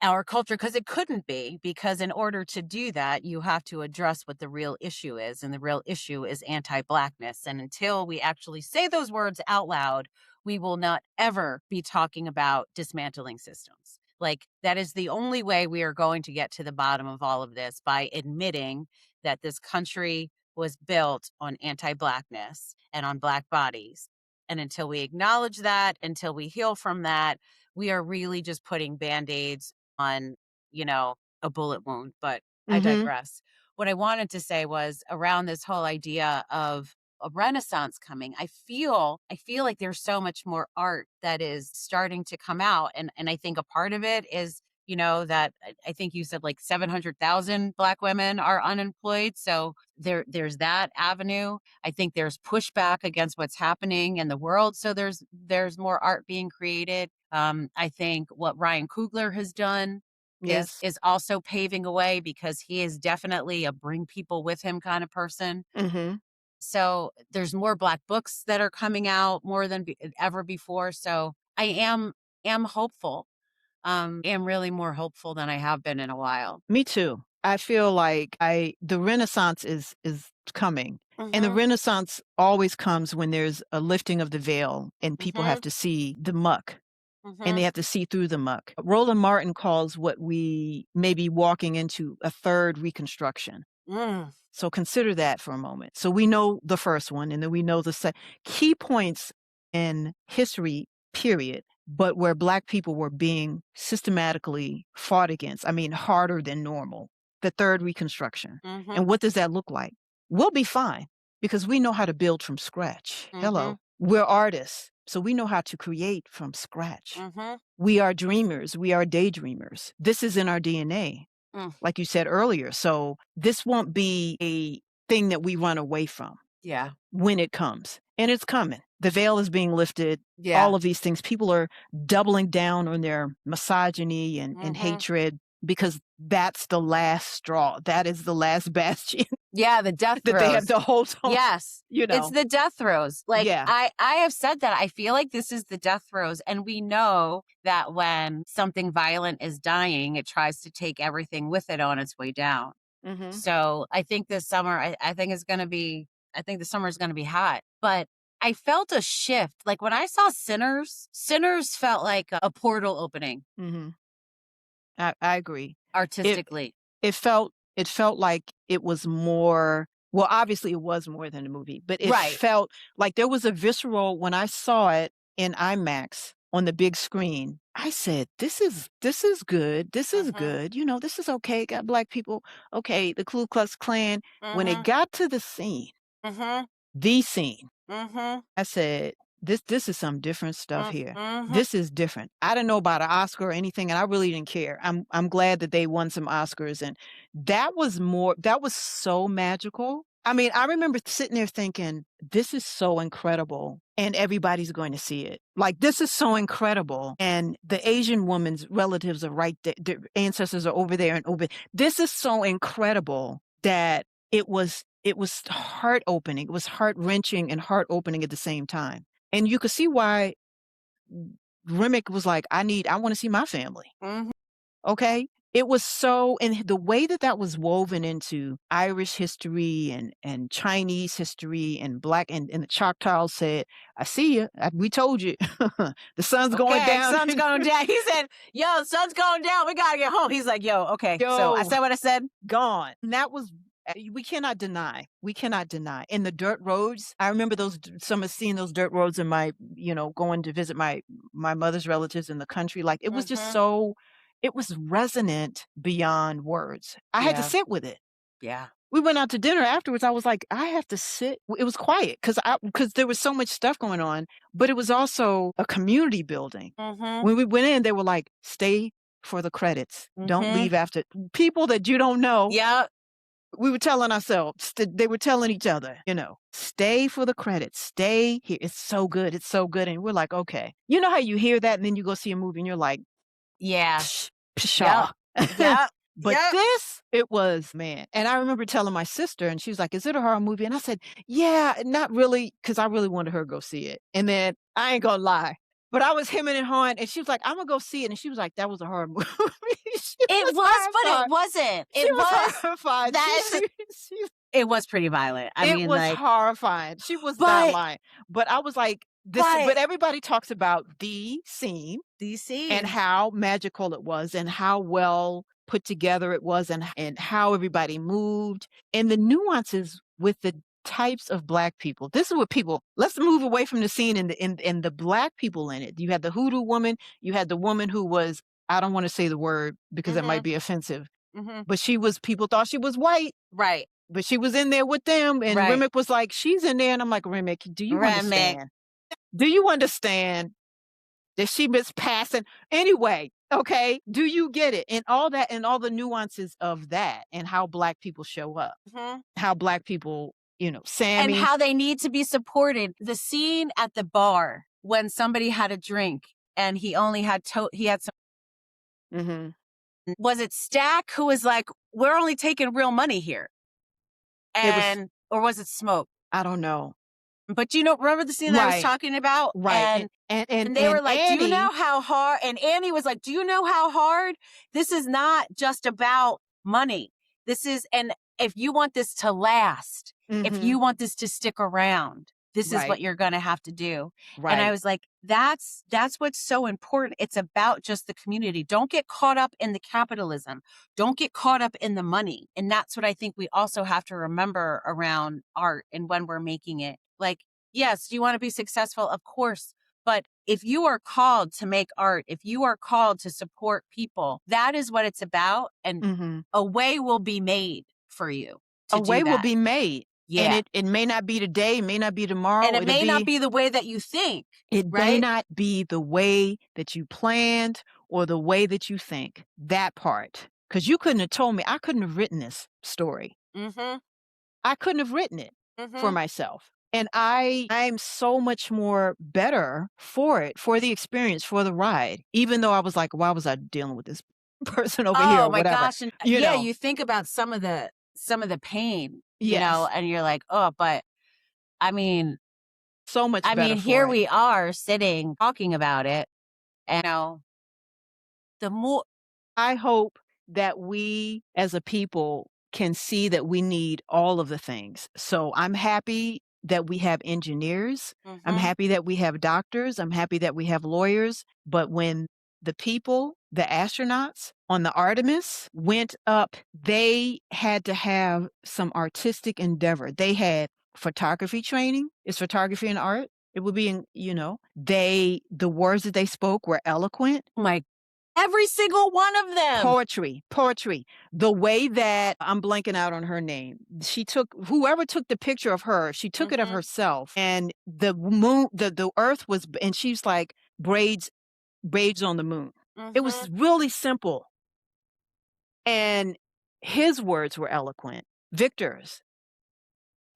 our culture, because it couldn't be, because in order to do that you have to address what the real issue is, and the real issue is anti-blackness, and until we actually say those words out loud we will not ever be talking about dismantling systems. Like, that is the only way we are going to get to the bottom of all of this, by admitting that this country was built on anti-blackness and on black bodies. And until we acknowledge that, until we heal from that, we are really just putting band-aids on, a bullet wound. But I Mhm. digress. What I wanted to say was around this whole idea of a renaissance coming. I feel like there's so much more art that is starting to come out. And I think a part of it is, that I think you said like 700,000 black women are unemployed. So there's that avenue. I think there's pushback against what's happening in the world. So there's more art being created. I think what Ryan Coogler has done is Yes. is also paving a way, because he is definitely a bring people with him kind of person. Mhm. So there's more black books that are coming out more than ever before. So I am hopeful. Am really more hopeful than I have been in a while. Me too. I feel like I the renaissance is coming. And the Mhm. renaissance always comes when there's a lifting of the veil and people have Mhm. to see the muck and they have to see through the muck. Roland Martin calls what we may be walking into a third Reconstruction. So consider that for a moment. So we know the first one, and then we know the key points in history, period, but where Black people were being systematically fought against. I mean, harder than normal. The third Reconstruction. And what does that look like? We'll be fine because we know how to build from scratch. Hello. We're artists, so we know how to create from scratch. We are dreamers. We are daydreamers. This is in our DNA. Like you said earlier. So this won't be a thing that we run away from. Yeah. When it comes. And it's coming. The veil is being lifted. Yeah. All of these things. People are doubling down on their misogyny and hatred because that's the last straw. That is the last bastion. Yeah, the death throes. That they have to hold on. Yes. You know. It's the death throes. Like, Yeah. I have said that. I feel like this is the death throes. And we know that when something violent is dying, it tries to take everything with it on its way down. So I think this summer, I think the summer is going to be hot. But I felt a shift. Like when I saw Sinners felt like a portal opening. I agree. Artistically. It felt like it was more, well, obviously it was more than a movie, but it felt like there was a visceral, when I saw it in IMAX on the big screen, I said, this is good. This is good. You know, this is okay. Got Black people. Okay. The Ku Klux Klan. When it got to the scene, the scene, I said, this is some different stuff here. This is different. I didn't know about an Oscar or anything, and I really didn't care. I'm glad that they won some Oscars, and that was so magical. I mean, I remember sitting there thinking, this is so incredible, and everybody's going to see it. Like, this is so incredible, and the Asian woman's relatives are right there. Their ancestors are over there and over. This is so incredible that it was heart-opening. It was heart-wrenching and heart-opening at the same time. And you could see why Remick was like, I want to see my family. Okay? It was so, and the way that was woven into Irish history and Chinese history and Black, and the Choctaws said, I see you. We told you. The sun's going down. Sun's going down. He said, yo, sun's going down. We got to get home. He's like, yo, okay. So I said what I said. Gone. And that was, we cannot deny. And the dirt roads, I remember seeing those dirt roads in my, going to visit my mother's relatives in the country. Like, it was just so, it was resonant beyond words. I had to sit with it. Yeah. We went out to dinner afterwards. I was like, I have to sit. It was quiet because there was so much stuff going on, but it was also a community building. When we went in, they were like, stay for the credits. Don't leave after. People that you don't know. Yeah. We were telling ourselves, they were telling each other, stay for the credits, stay here. It's so good. It's so good. And we're like, okay. You know how you hear that and then you go see a movie and you're like, yeah. Pshaw. Yeah. But this, it was, man. And I remember telling my sister, and she was like, is it a horror movie? And I said, yeah, not really, because I really wanted her to go see it. And then I ain't gonna lie. But I was hemming and hawing, and she was like, I'm going to go see it. And she was like, that was a horror movie. It was, but it wasn't. It was horrified. It was pretty violent. It was horrifying. She was not lying. But I was like, but everybody talks about the scene. And how magical it was, and how well put together it was, and how everybody moved, and the nuances with the types of Black people. This is what let's move away from the scene and the Black people in it. You had the hoodoo woman, you had the woman who was, I don't want to say the word because it might be offensive, but people thought she was white. Right. But she was in there with them, and Remick was like, she's in there, and I'm like, Remick, do you understand? Do you understand that she was passing? Anyway, okay, do you get it? And all that, and all the nuances of that, and how Black people show up, how Black people, Sammy. And how they need to be supported. The scene at the bar when somebody had a drink and he only had he had some. Was it Stack who was like, we're only taking real money here? Or was it Smoke? I don't know. But remember the scene that I was talking about? Right. And they were like, Annie, do you know how hard? And Annie was like, do you know how hard? This is not just about money. This is, and if you want this to last, if you want this to stick around, this is what Right. you're going to have to do. And I Right. was like, that's what's so important. It's about just the community. Don't get caught up in the capitalism. Don't get caught up in the money. And that's what I think we also have to remember around art and when we're making it. Like, yes, do you want to be successful? Of course. But if you are called to make art, if you are called to support people, that is what it's about. And Hmm. a way will be made for you A to do way will that. be made. And Yeah. it may not be today, may not be And tomorrow. it may not be the way that you think, It may right? not be the way that you planned or the way that you think. That part. Because you couldn't have told me, I couldn't have written this story. Mm-hmm. I couldn't have written it for Mm-hmm. myself. And I'm so much more better for it, for the experience, for the ride. Even though I was like, why was I dealing with this person over here Oh or my whatever? gosh. And You yeah, know, you think about some of the pain, yes, and you're like, oh, but I mean, so much better here for it. we are sitting talking about it. And the more I hope that we as a people can see that we need all of the things. So I'm happy that we have engineers. I'm hmm happy that we have doctors. I'm happy that we have lawyers. But when the people, the astronauts on the Artemis went up, they had to have some artistic endeavor. They had photography training. Is photography an art? It would be the words that they spoke were eloquent. my every single one of them. Poetry. The way that I'm blanking out on her name. She took whoever took the picture of her, she took it of hmm herself. And the moon, the earth was, and she's like braids on the moon. It hmm was really simple. And his words were eloquent, Victor's.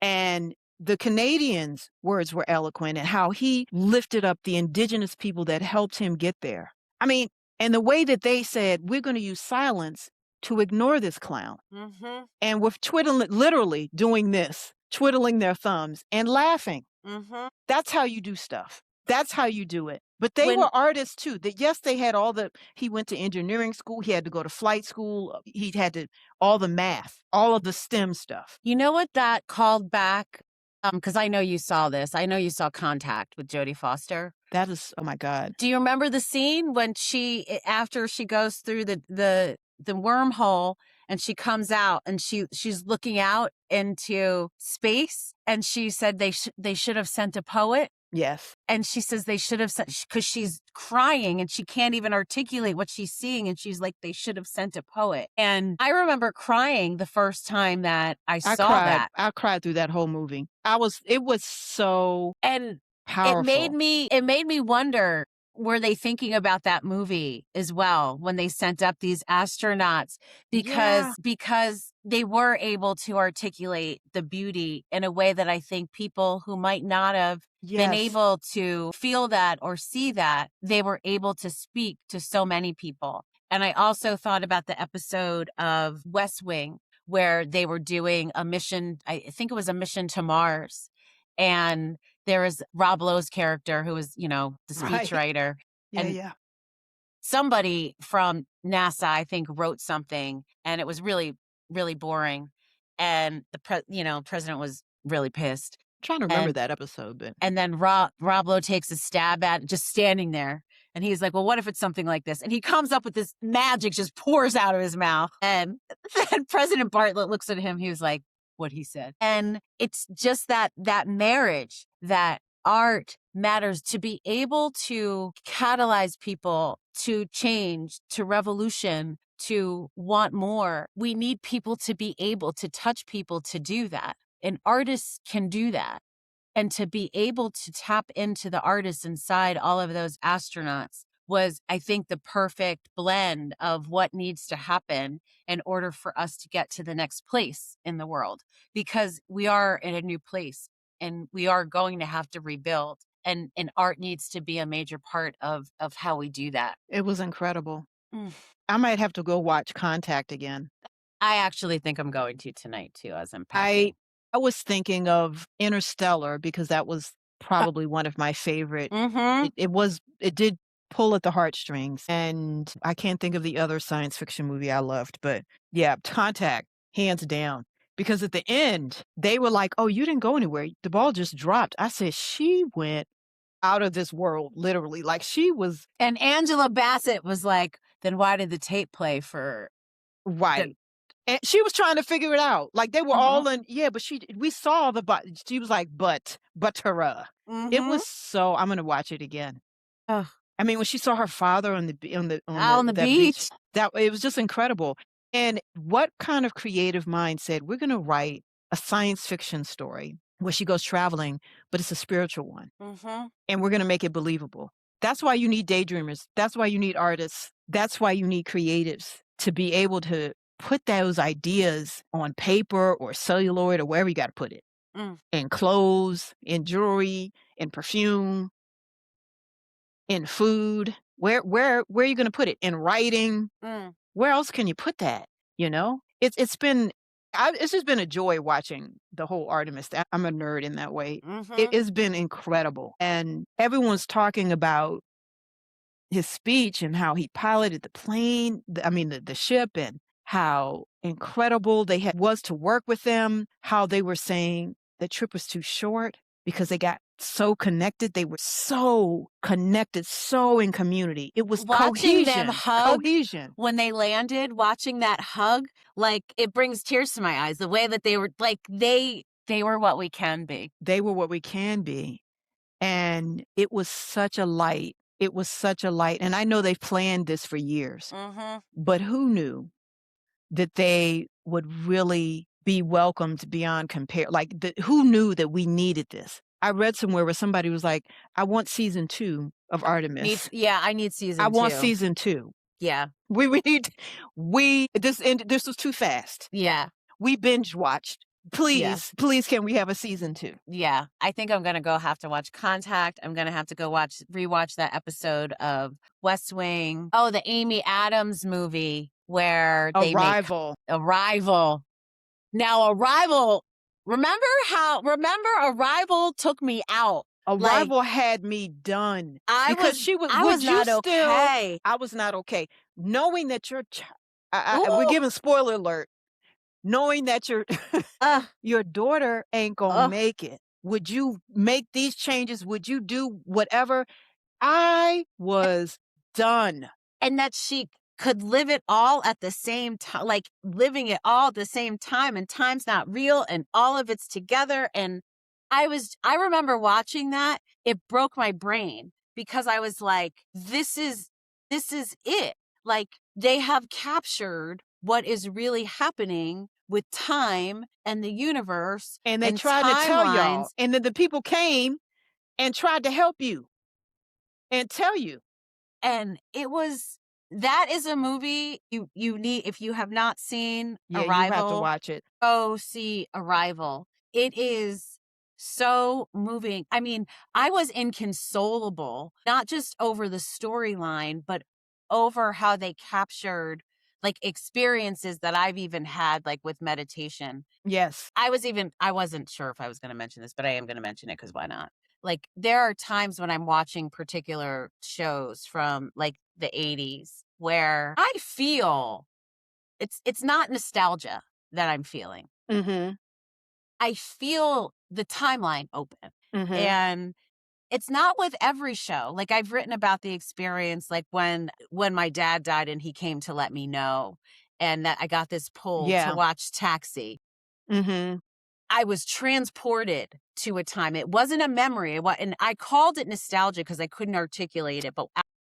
And the Canadians' words were eloquent and how he lifted up the indigenous people that helped him get there. I mean, and the way that they said, we're going to use silence to ignore this clown. hmm And with twiddling, literally doing this, twiddling their thumbs and laughing. hmm That's how you do stuff. That's how you do it. But they When were artists too. That yes, they had he went to engineering school, he had to go to flight school, he had to all the math, all of the STEM stuff. you know what that called back, because I know you saw this. I know you saw Contact with Jodie Foster. That is, oh my God. Do you remember the scene when after she goes through the wormhole and she comes out and she's looking out into space and she said they should have sent a poet, Yes. and she says they should have sent, because she's crying and she can't even articulate what she's seeing, and she's like, they should have sent a poet. And I remember crying the first time that I saw that. I cried through that whole movie. It was so And powerful. it made me wonder, were they thinking about that movie as well when they sent up these astronauts? Yeah. Because they were able to articulate the beauty in a way that I think people who might not have been Yes. able to feel that or see that, they were able to speak to so many people. And I also thought about the episode of West Wing where they were doing a mission, I think it was a mission to Mars. And there was Rob Lowe's character who was, the Right. speechwriter. Yeah, And yeah. somebody from NASA, I think, wrote something, and it was really, really boring. And president was really pissed. Trying to remember And that episode, but and then Rob Lowe takes a stab at it, just standing there. And he's like, well, what if it's something like this? And he comes up with this magic, just pours out of his mouth. And then President Bartlett looks at him. He was like, what he said. And it's just that marriage, that art matters, to be able to catalyze people to change, to revolution, to want more. We need people to be able to touch people to do that. And artists can do that. And to be able to tap into the artists inside all of those astronauts was, I think, the perfect blend of what needs to happen in order for us to get to the next place in the world, because we are in a new place and we are going to have to rebuild, and art needs to be a major part of how we do that. it was incredible. Mm. I might have to go watch Contact again. I actually think I'm going to tonight too, as I'm packing. I was thinking of Interstellar because that was probably one of my favorite. Mm-hmm. It did pull at the heartstrings, and I can't think of the other science fiction movie I loved, but yeah, Contact, hands down. because at the end, they were like, "Oh, you didn't go anywhere. The ball just dropped." I said, "She went out of this world, literally." Like, she was And Angela Bassett was like, then why did the tape play for right. And she was trying to figure it out. Like, they were Mhm. all in yeah, but we saw the she was like, "But-her." It Mhm. was so I'm gonna watch it again. Ugh. I mean, when she saw her father on the b Out on the that beach, beach. that it was just incredible. And what kind of creative mind said, "We're gonna write a science fiction story where she goes traveling, but it's a spiritual one, Mhm. and we're gonna make it believable." That's why you need daydreamers. That's why you need artists. That's why you need creatives to be able to put those ideas on paper or celluloid or wherever you gotta put it, Mm. in clothes, in jewelry, in perfume, in food. Where are you gonna put it? In writing? Mm. Where else can you put that, you know? It's just been a joy watching the whole Artemis. I'm a nerd in that way. Mhm. It's been incredible, and everyone's talking about his speech and how he piloted the plane, the ship, and how incredible they had was to work with them, how they were saying the trip was too short because they got so connected. They were so connected, so in community. It was Watching them cohesion, hug cohesion. when they landed, watching that hug, like, it brings tears to my eyes, the way that they were like, they were what we can be. They were what we can be. And it was such a light. It was such a light. And I know they've planned this for years, Mhm. but who knew that they would really be welcomed beyond compare. Like, who knew that we needed this? I read somewhere where somebody was like, "I want season 2 of Artemis. I need I season want 2. season 2. Yeah. We need this was too fast. Yeah. We binge watched. Yeah. Please, can we have a season 2?" Yeah. I think I'm gonna go have to watch Contact. I'm gonna have to go rewatch that episode of West Wing. Oh, the Amy Adams movie where they make Arrival. Arrival. Now, Arrival, remember Arrival took me out. Like, Arrival had me done I because was she was I would was you not still okay. I was not okay. Knowing that your we're Ooh. giving spoiler alert. Knowing that your Uh, your daughter ain't gonna uh, make it. Would you make these changes? Would you do whatever? I was done. and that she could live it all at the same time, like living it all at the same time, and time's not real, and all of it's together. And I remember watching that, it broke my brain because I was like, this is it. Like, they have captured what is really happening with time and the universe And they and tried to tell y'all. timelines. And then the people came and tried to help you and tell you. And that is a movie you need. If you have not seen Yeah, you have to Arrival, watch it. go see Arrival. It is so moving. I mean, I was inconsolable, not just over the storyline, but over how they captured like experiences that I've even had, like with meditation. Yes. I wasn't sure if I was going to mention this, but I am going to mention it because why not? Like, there are times when I'm watching particular shows from like the 80s where I feel it's not nostalgia that I'm feeling. Mhm. I feel the timeline open. Mhm. And it's not with every show. Like, I've written about the experience, like when my dad died and he came to let me know, and that I got this pull to Yeah. watch Taxi. Mhm. I was transported to a time. It wasn't a memory. And I called it nostalgia because I couldn't articulate it. But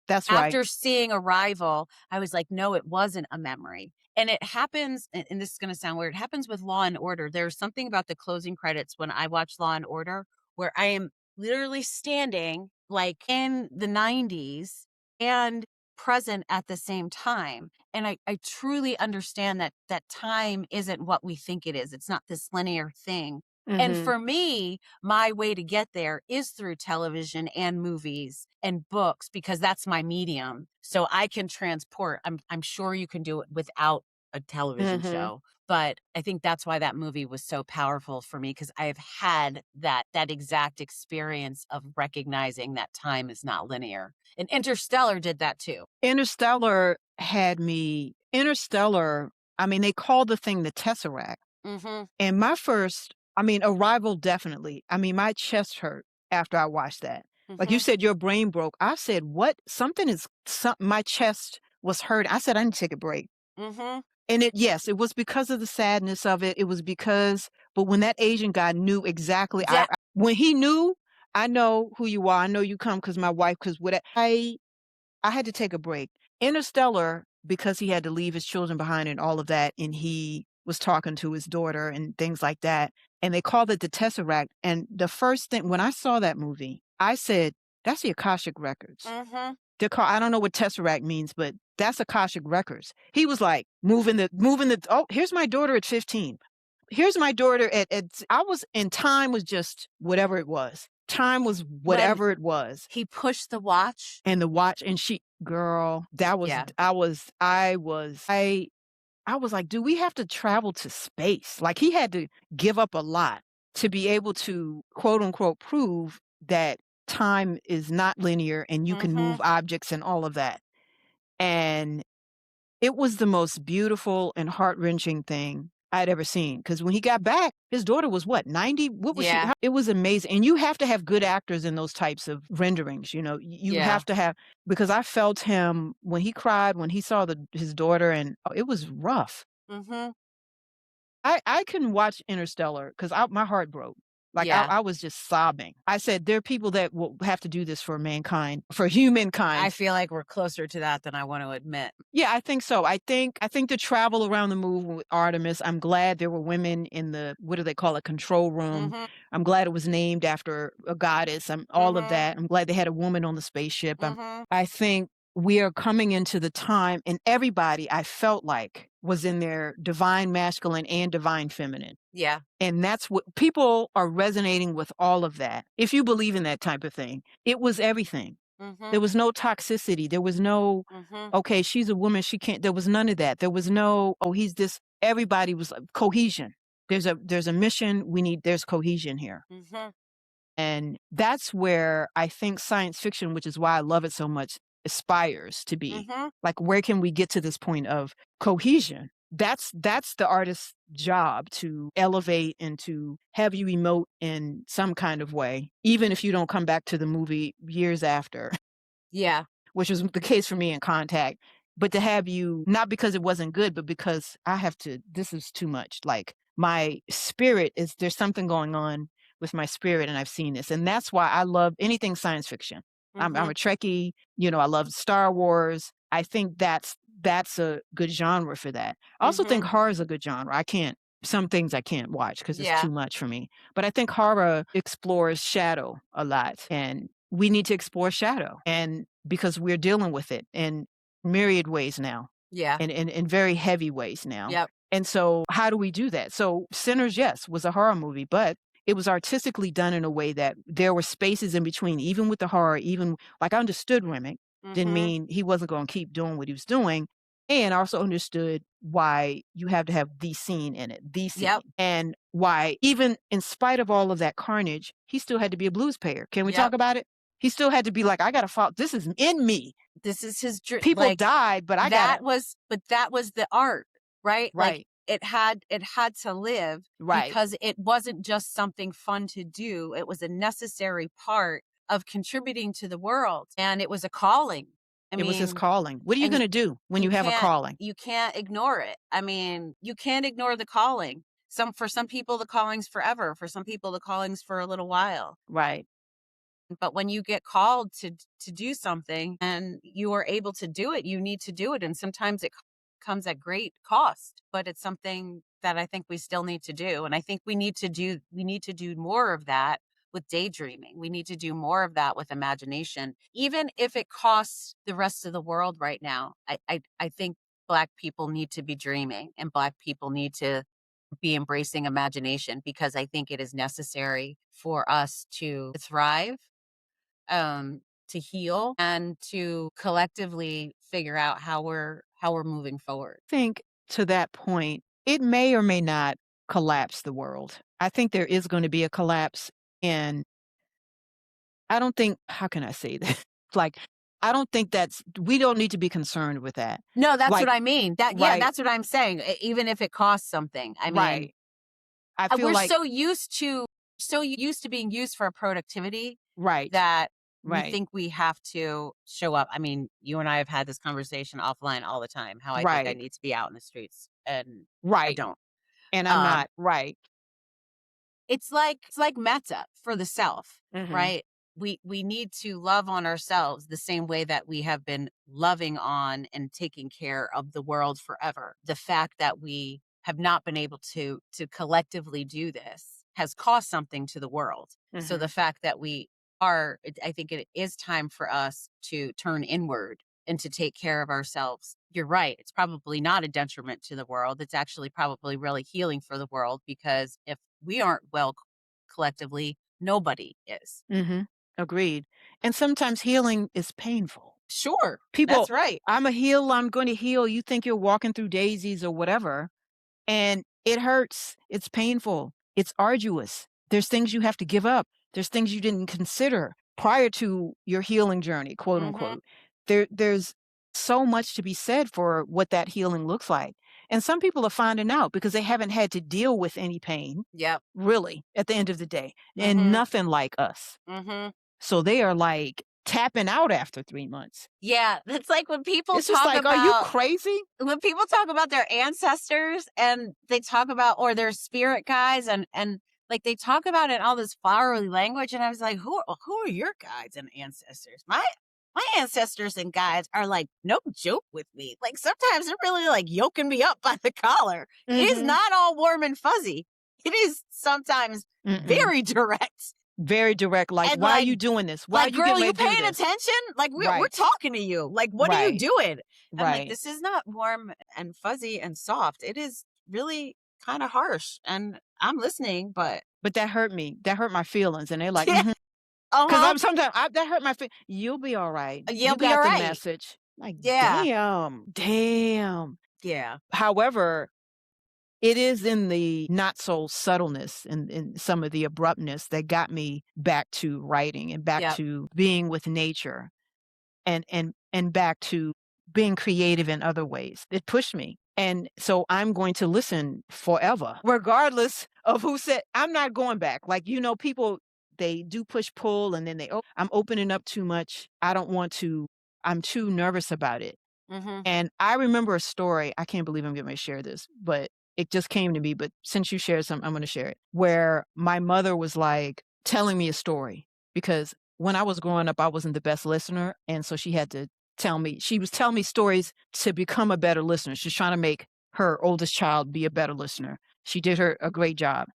That's right. after seeing Arrival, I was like, no, it wasn't a memory. And it happens, and this is going to sound weird, it happens with Law and Order. There's something about the closing credits when I watch Law and Order where I am literally standing like in the 90s and present at the same time. And I truly understand that time isn't what we think it is. It's not this linear thing. And Mhm. for me, my way to get there is through television and movies and books because that's my medium. So I can transport. I'm sure you can do it without a television Mhm. show, but I think that's why that movie was so powerful for me because I have had that exact experience of recognizing that time is not linear. And Interstellar did that too. Interstellar, I mean, they called the thing the Tesseract. Mm-hmm. And Arrival, definitely. My chest hurt after I watched that. Like you Mm-hmm. said, your brain broke. I said, what? My chest was hurt. I said, I need to take a break. Mm-hmm. And yes, it was because of the sadness of it. It was but when that Asian guy knew exactly, when he knew, I know who you are. I know you come because my wife, because I had to take a break. Interstellar, because he had to leave his children behind and all of that, and he was talking to his daughter and things like that. And they called it the Tesseract. And the first thing, when I saw that movie, I said, that's the Akashic Records. Mm-hmm. I don't know what Tesseract means, but that's Akashic Records. He was like oh, here's my daughter at 15. Here's my daughter time was just whatever it was. Time was whatever it was. He pushed the watch. And the watch, and girl, that was, Yeah. I was like, do we have to travel to space? Like, he had to give up a lot to be able to, quote unquote, prove that time is not linear and you can move objects and all of that. And it was the most beautiful and heart-wrenching thing I'd ever seen. Because when he got back, his daughter was what, 90? What was she? It was amazing. And you have to have good actors in those types of renderings. You have to have, because I felt him when he cried, when he saw his daughter, and it was rough. Mm-hmm. I couldn't watch Interstellar because my heart broke. Like, I was just sobbing. I said, there are people that will have to do this for mankind, for humankind. I feel like we're closer to that than I want to admit. Yeah, I think so. I think the travel around the moon with Artemis, I'm glad there were women in the, what do they call it, control room. Mm-hmm. I'm glad it was named after a goddess. All of that. I'm glad they had a woman on the spaceship. I think we are coming into the time, and everybody, I felt like, was in their divine masculine and divine feminine. Yeah. And that's what people are resonating with, all of that. If you believe in that type of thing, it was everything. Mm-hmm. There was no toxicity. There was no, okay, she's a woman, she can't. There was none of that. There was no, oh, he's this. Everybody was like, cohesion. There's a mission. There's cohesion here. Mm-hmm. And that's where I think science fiction, which is why I love it so much, aspires to be. Like, where can we get to this point of cohesion? That's the artist's job, to elevate and to have you emote in some kind of way, even if you don't come back to the movie years after. Yeah. Which was the case for me in Contact. But to have you, not because it wasn't good, but because this is too much. Like, my spirit there's something going on with my spirit, and I've seen this. And that's why I love anything science fiction. I'm a Trekkie, I love Star Wars. I think that's a good genre for that. I also think horror is a good genre. Some things I can't watch because it's too much for me. But I think horror explores shadow a lot, and we need to explore shadow, and because we're dealing with it in myriad ways now. Yeah. And in very heavy ways now. Yep. And so how do we do that? So Sinners, yes, was a horror movie, but it was artistically done in a way that there were spaces in between, even with the horror, even like I understood Remick, didn't mean he wasn't going to keep doing what he was doing. And I also understood why you have to have the scene in it, and why, even in spite of all of that carnage, he still had to be a blues payer. Can we talk about it? He still had to be like, I got to follow. This is in me. This is his dream. People died, but that was the art, right? Right. Like, it had to live, right? Because it wasn't just something fun to do. It was a necessary part of contributing to the world, and it was a calling. It was his calling. What are you going to do when you have a calling? You can't ignore it. I mean, you can't ignore the calling. For some people, the calling's forever. For some people, the calling's for a little while. Right. But when you get called to do something and you are able to do it, you need to do it. And sometimes it comes at great cost, but it's something that I think we still need to do. And I think we need to do more of that with daydreaming. We need to do more of that with imagination, even if it costs the rest of the world right now. I think Black people need to be dreaming, and Black people need to be embracing imagination, because I think it is necessary for us to thrive, to heal, and to collectively figure out how we're moving forward. I think to that point, it may or may not collapse the world. I think there is going to be a collapse, and I don't think, how can I say that? Like, I don't think we don't need to be concerned with that. No, that's what I mean. That's what I'm saying. Even if it costs something. I mean, I feel We're like so used to being used for productivity right, that we right, think we have to show up. I mean, you and I have had this conversation offline all the time, how I think I right, need to be out in the streets and I right, don't. and I'm Um, not right. it's like metta for the self, Mhm, right? We need to love on ourselves the same way that we have been loving on and taking care of the world forever. The fact that we have not been able to collectively do this has cost something to the world. So the mhm, fact that I think it is time for us to turn inward and to take care of ourselves. You're right. It's probably not a detriment to the world. It's actually probably really healing for the world, because if we aren't well collectively, nobody is. mhm. Agreed. And sometimes healing is painful. Sure. People, That's right. I'm going to heal. You think you're walking through daisies or whatever, and it hurts. It's painful. It's arduous. There's things you have to give up. There's things you didn't consider prior to your healing journey, quote Mhm. unquote. There's so much to be said for what that healing looks like. And some people are finding out because they haven't had to deal with any pain, Yep. really, at the end of the day, and Mhm. nothing like us. Mhm. So they are like tapping out after 3 months. Yeah, it's like when people It's just talk like, are you about crazy? their ancestors, and they talk about, or their spirit guides, and like they talk about it in all this flowery language, and I was like, who are your guides and ancestors? My ancestors and guides are like no joke with me. Like sometimes they're really like yoking me up by the collar. It is Hmm. not all warm and fuzzy. It is sometimes Mm-mm. very direct. Very direct. Like, And why are you doing this? Why are like, you girl, getting you ready to do paying this? attention? Like we're Right. talking to you. Like, what are you Right. doing? I'm like, Right. this is not warm and fuzzy and soft. It is really kind of harsh. And I'm listening, but But that hurt me. That hurt my feelings. And they're like, yeah, because uh-huh. that hurt my feelings. You'll be all right. You'll You be all got the right. message. Like, Yeah. damn, damn. Yeah. However, it is in the not so subtleness and in some of the abruptness that got me back to writing and back Yep. to being with nature and back to being creative in other ways. It pushed me. And so I'm going to listen forever, regardless of who said I'm not going back. Like, people they do push pull and then I'm opening up too much. I don't want to, I'm too nervous about it. Mm-hmm. And I remember a story. I can't believe I'm getting ready to share this, but it just came to me. But since you shared some, I'm going to share it. Where my mother was like telling me a story because when I was growing up, I wasn't the best listener. And so she had to she was telling me stories to become a better listener. She's trying to make her oldest child be a better listener. She did her a great job.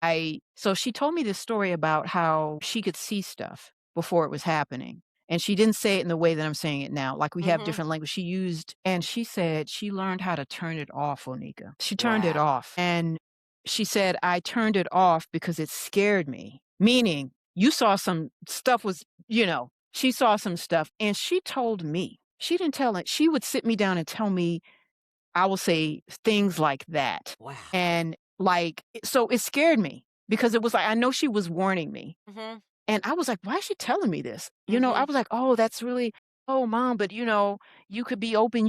So she told me this story about how she could see stuff before it was happening. And she didn't say it in the way that I'm saying it now. Like we have Mm-hmm. different language she used. And she said she learned how to turn it off, Onika. She turned it Wow. off. And she said, I turned it off because it scared me. Meaning you saw some stuff she saw some stuff and she told me. She didn't tell it. She would sit me down and tell me, I will say things like that. Wow. And so it scared me because it was like, I know she was warning me. Mm-hmm. And I was like, why is she telling me this? I Mm-hmm. was like, oh, that's really, oh, mom, but you could be open.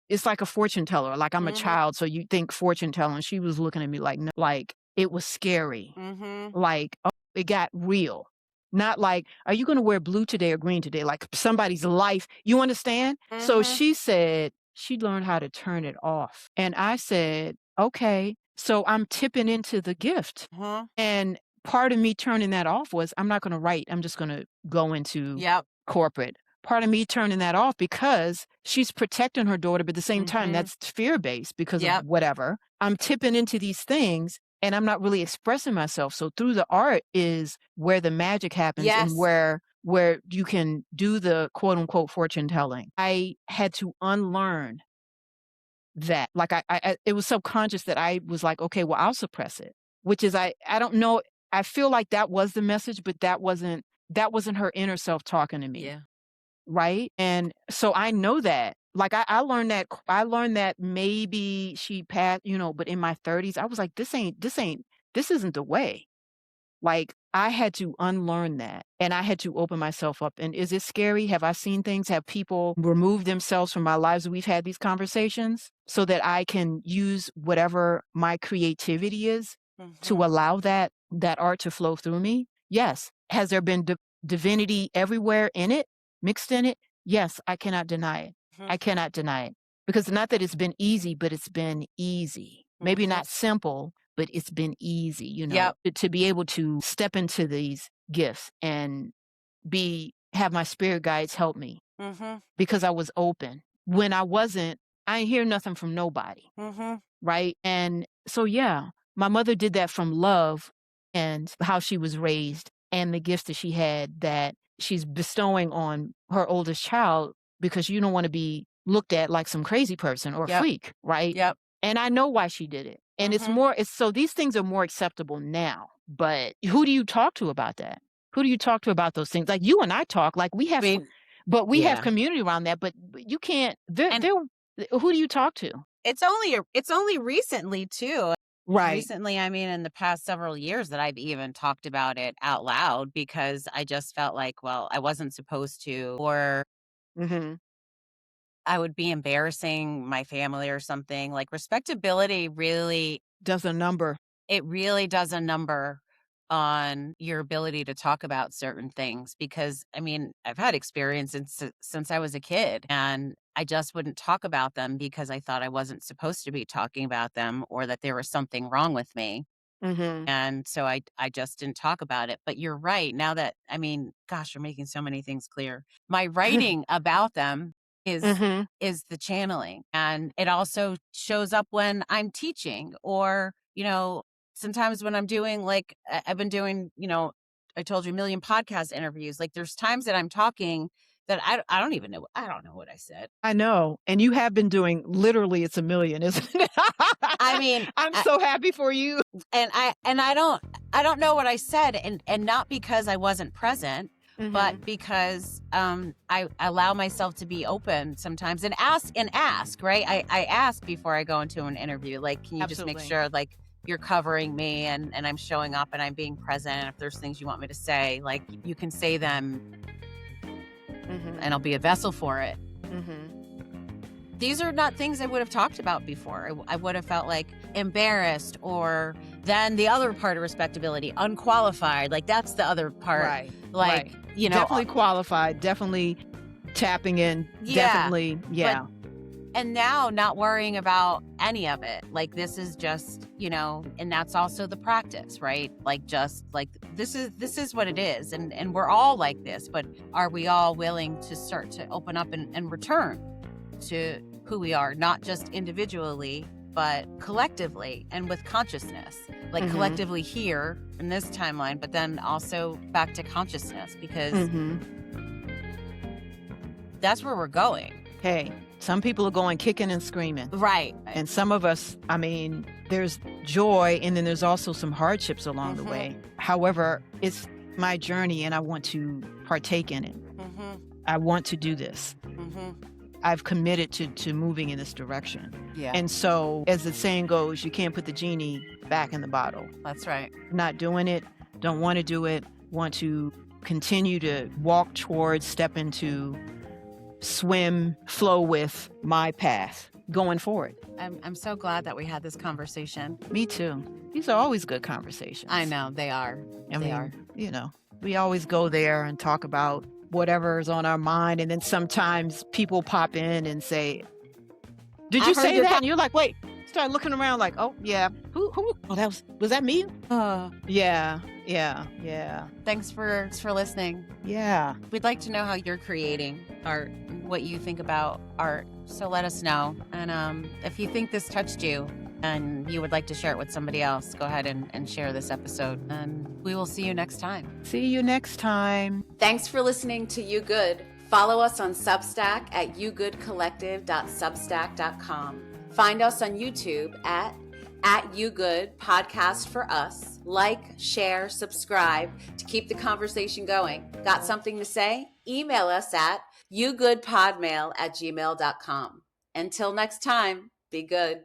It's like a fortune teller. Like I'm a Mm-hmm. child. So you think fortune telling. She was looking at me like, no, like it was scary. Mm-hmm. Like, oh, it got real. Not like, are you going to wear blue today or green today? Like somebody's life. You understand? So Mm-hmm. she said she learned how to turn it off. And I said, okay. So I'm tipping into the gift. Mm-hmm. And part of me turning that off was I'm not going to write. I'm just going to go into Yep. corporate. Part of me turning that off because she's protecting her daughter, but at the same time, Mm-hmm. that's fear based because of Yep. whatever. I'm tipping into these things and I'm not really expressing myself. So through the art is where the magic happens and Yes. where you can do the quote unquote fortune telling. I had to unlearn that. Like it was subconscious that I was like, okay, well, I'll suppress it, which is, I don't know. I feel like that was the message, but that wasn't her inner self talking to me. Yeah. Right. And so I know that, like, I learned that maybe she passed, but in my 30s, I was like, this isn't the way. Like I had to unlearn that and I had to open myself up. And is it scary? Have I seen things? Have people removed themselves from my lives? We've had these conversations so that I can use whatever my creativity is to allow that art to flow through me? Yes. Has there been divinity everywhere in it, mixed in it? Yes, I cannot deny it. I cannot deny it. Because not that it's been easy, but it's been easy. Maybe not simple, but it's been easy, Yep. to be able to step into these gifts and have my spirit guides help me because I was open. When I wasn't, I ain't hear nothing from nobody. Right. And so, yeah, my mother did that from love and how she was raised and the gifts that she had that she's bestowing on her oldest child because you don't want to be looked at like some crazy person or Yep. freak. Right. Yep. And I know why she did it. And so these things are more acceptable now. But who do you talk to about that? Who do you talk to about those things? Like you and I talk, like we have, I mean, but we have yeah. community around that. But you can't. And- Who do you talk to? It's only recently too. Right. Recently, I mean, in the past several years that I've even talked about it out loud because I just felt like, well, I wasn't supposed to, or I would be embarrassing my family or something. Like respectability really does a number. It really does a number on your ability to talk about certain things because, I mean, I've had experiences since I was a kid and I just wouldn't talk about them because I thought I wasn't supposed to be talking about them or that there was something wrong with me. And so I just didn't talk about it. But you're right. Now that, I mean, gosh, you're making so many things clear. My writing about them is the channeling. And it also shows up when I'm teaching or, sometimes when I'm doing I've been doing, I told you 1 million podcast interviews. Like there's times that I'm talking that I don't even know. I don't know what I said. I know. And you have been doing literally it's 1 million, isn't it? I mean, I'm so happy for you. And I don't know what I said and not because I wasn't present, but because I allow myself to be open sometimes and ask, right? I ask before I go into an interview, like, can you just make sure like you're covering me and I'm showing up and I'm being present. And if there's things you want me to say, like you can say them and I'll be a vessel for it. These are not things I would have talked about before. I would have felt like embarrassed or then the other part of respectability, unqualified. Like that's the other part. Right. Like, definitely qualified, definitely tapping in. Yeah, definitely. Yeah. And now not worrying about any of it. Like this is just, and that's also the practice, right? Like just like this is what it is. And we're all like this, but are we all willing to start to open up and return to who we are, not just individually, but collectively and with consciousness, like collectively here in this timeline, but then also back to consciousness because that's where we're going. Hey, some people are going kicking and screaming. Right. And some of us, I mean, there's joy and then there's also some hardships along the way. However, it's my journey and I want to partake in it. I want to do this. I've committed to moving in this direction. Yeah. And so, as the saying goes, you can't put the genie back in the bottle. That's right. Not doing it, don't want to do it, want to continue to walk towards, step into, swim, flow with my path going forward. I'm so glad that we had this conversation. Me too. These are always good conversations. I know, they are. They are. We always go there and talk about whatever's on our mind. And then sometimes people pop in and say, did you say that? And you're like, wait, start looking around like, oh, yeah. Who? Oh, was that me? Yeah. Thanks for listening. Yeah. We'd like to know how you're creating art, what you think about art. So let us know. And if you think this touched you and you would like to share it with somebody else, go ahead and share this episode. And we will see you next time. See you next time. Thanks for listening to You Good. Follow us on Substack at yougoodcollective.substack.com. Find us on YouTube at You Good Podcast for Us. Like, share, subscribe to keep the conversation going. Got something to say? Email us at yougoodpodmail@gmail.com. Until next time, be good.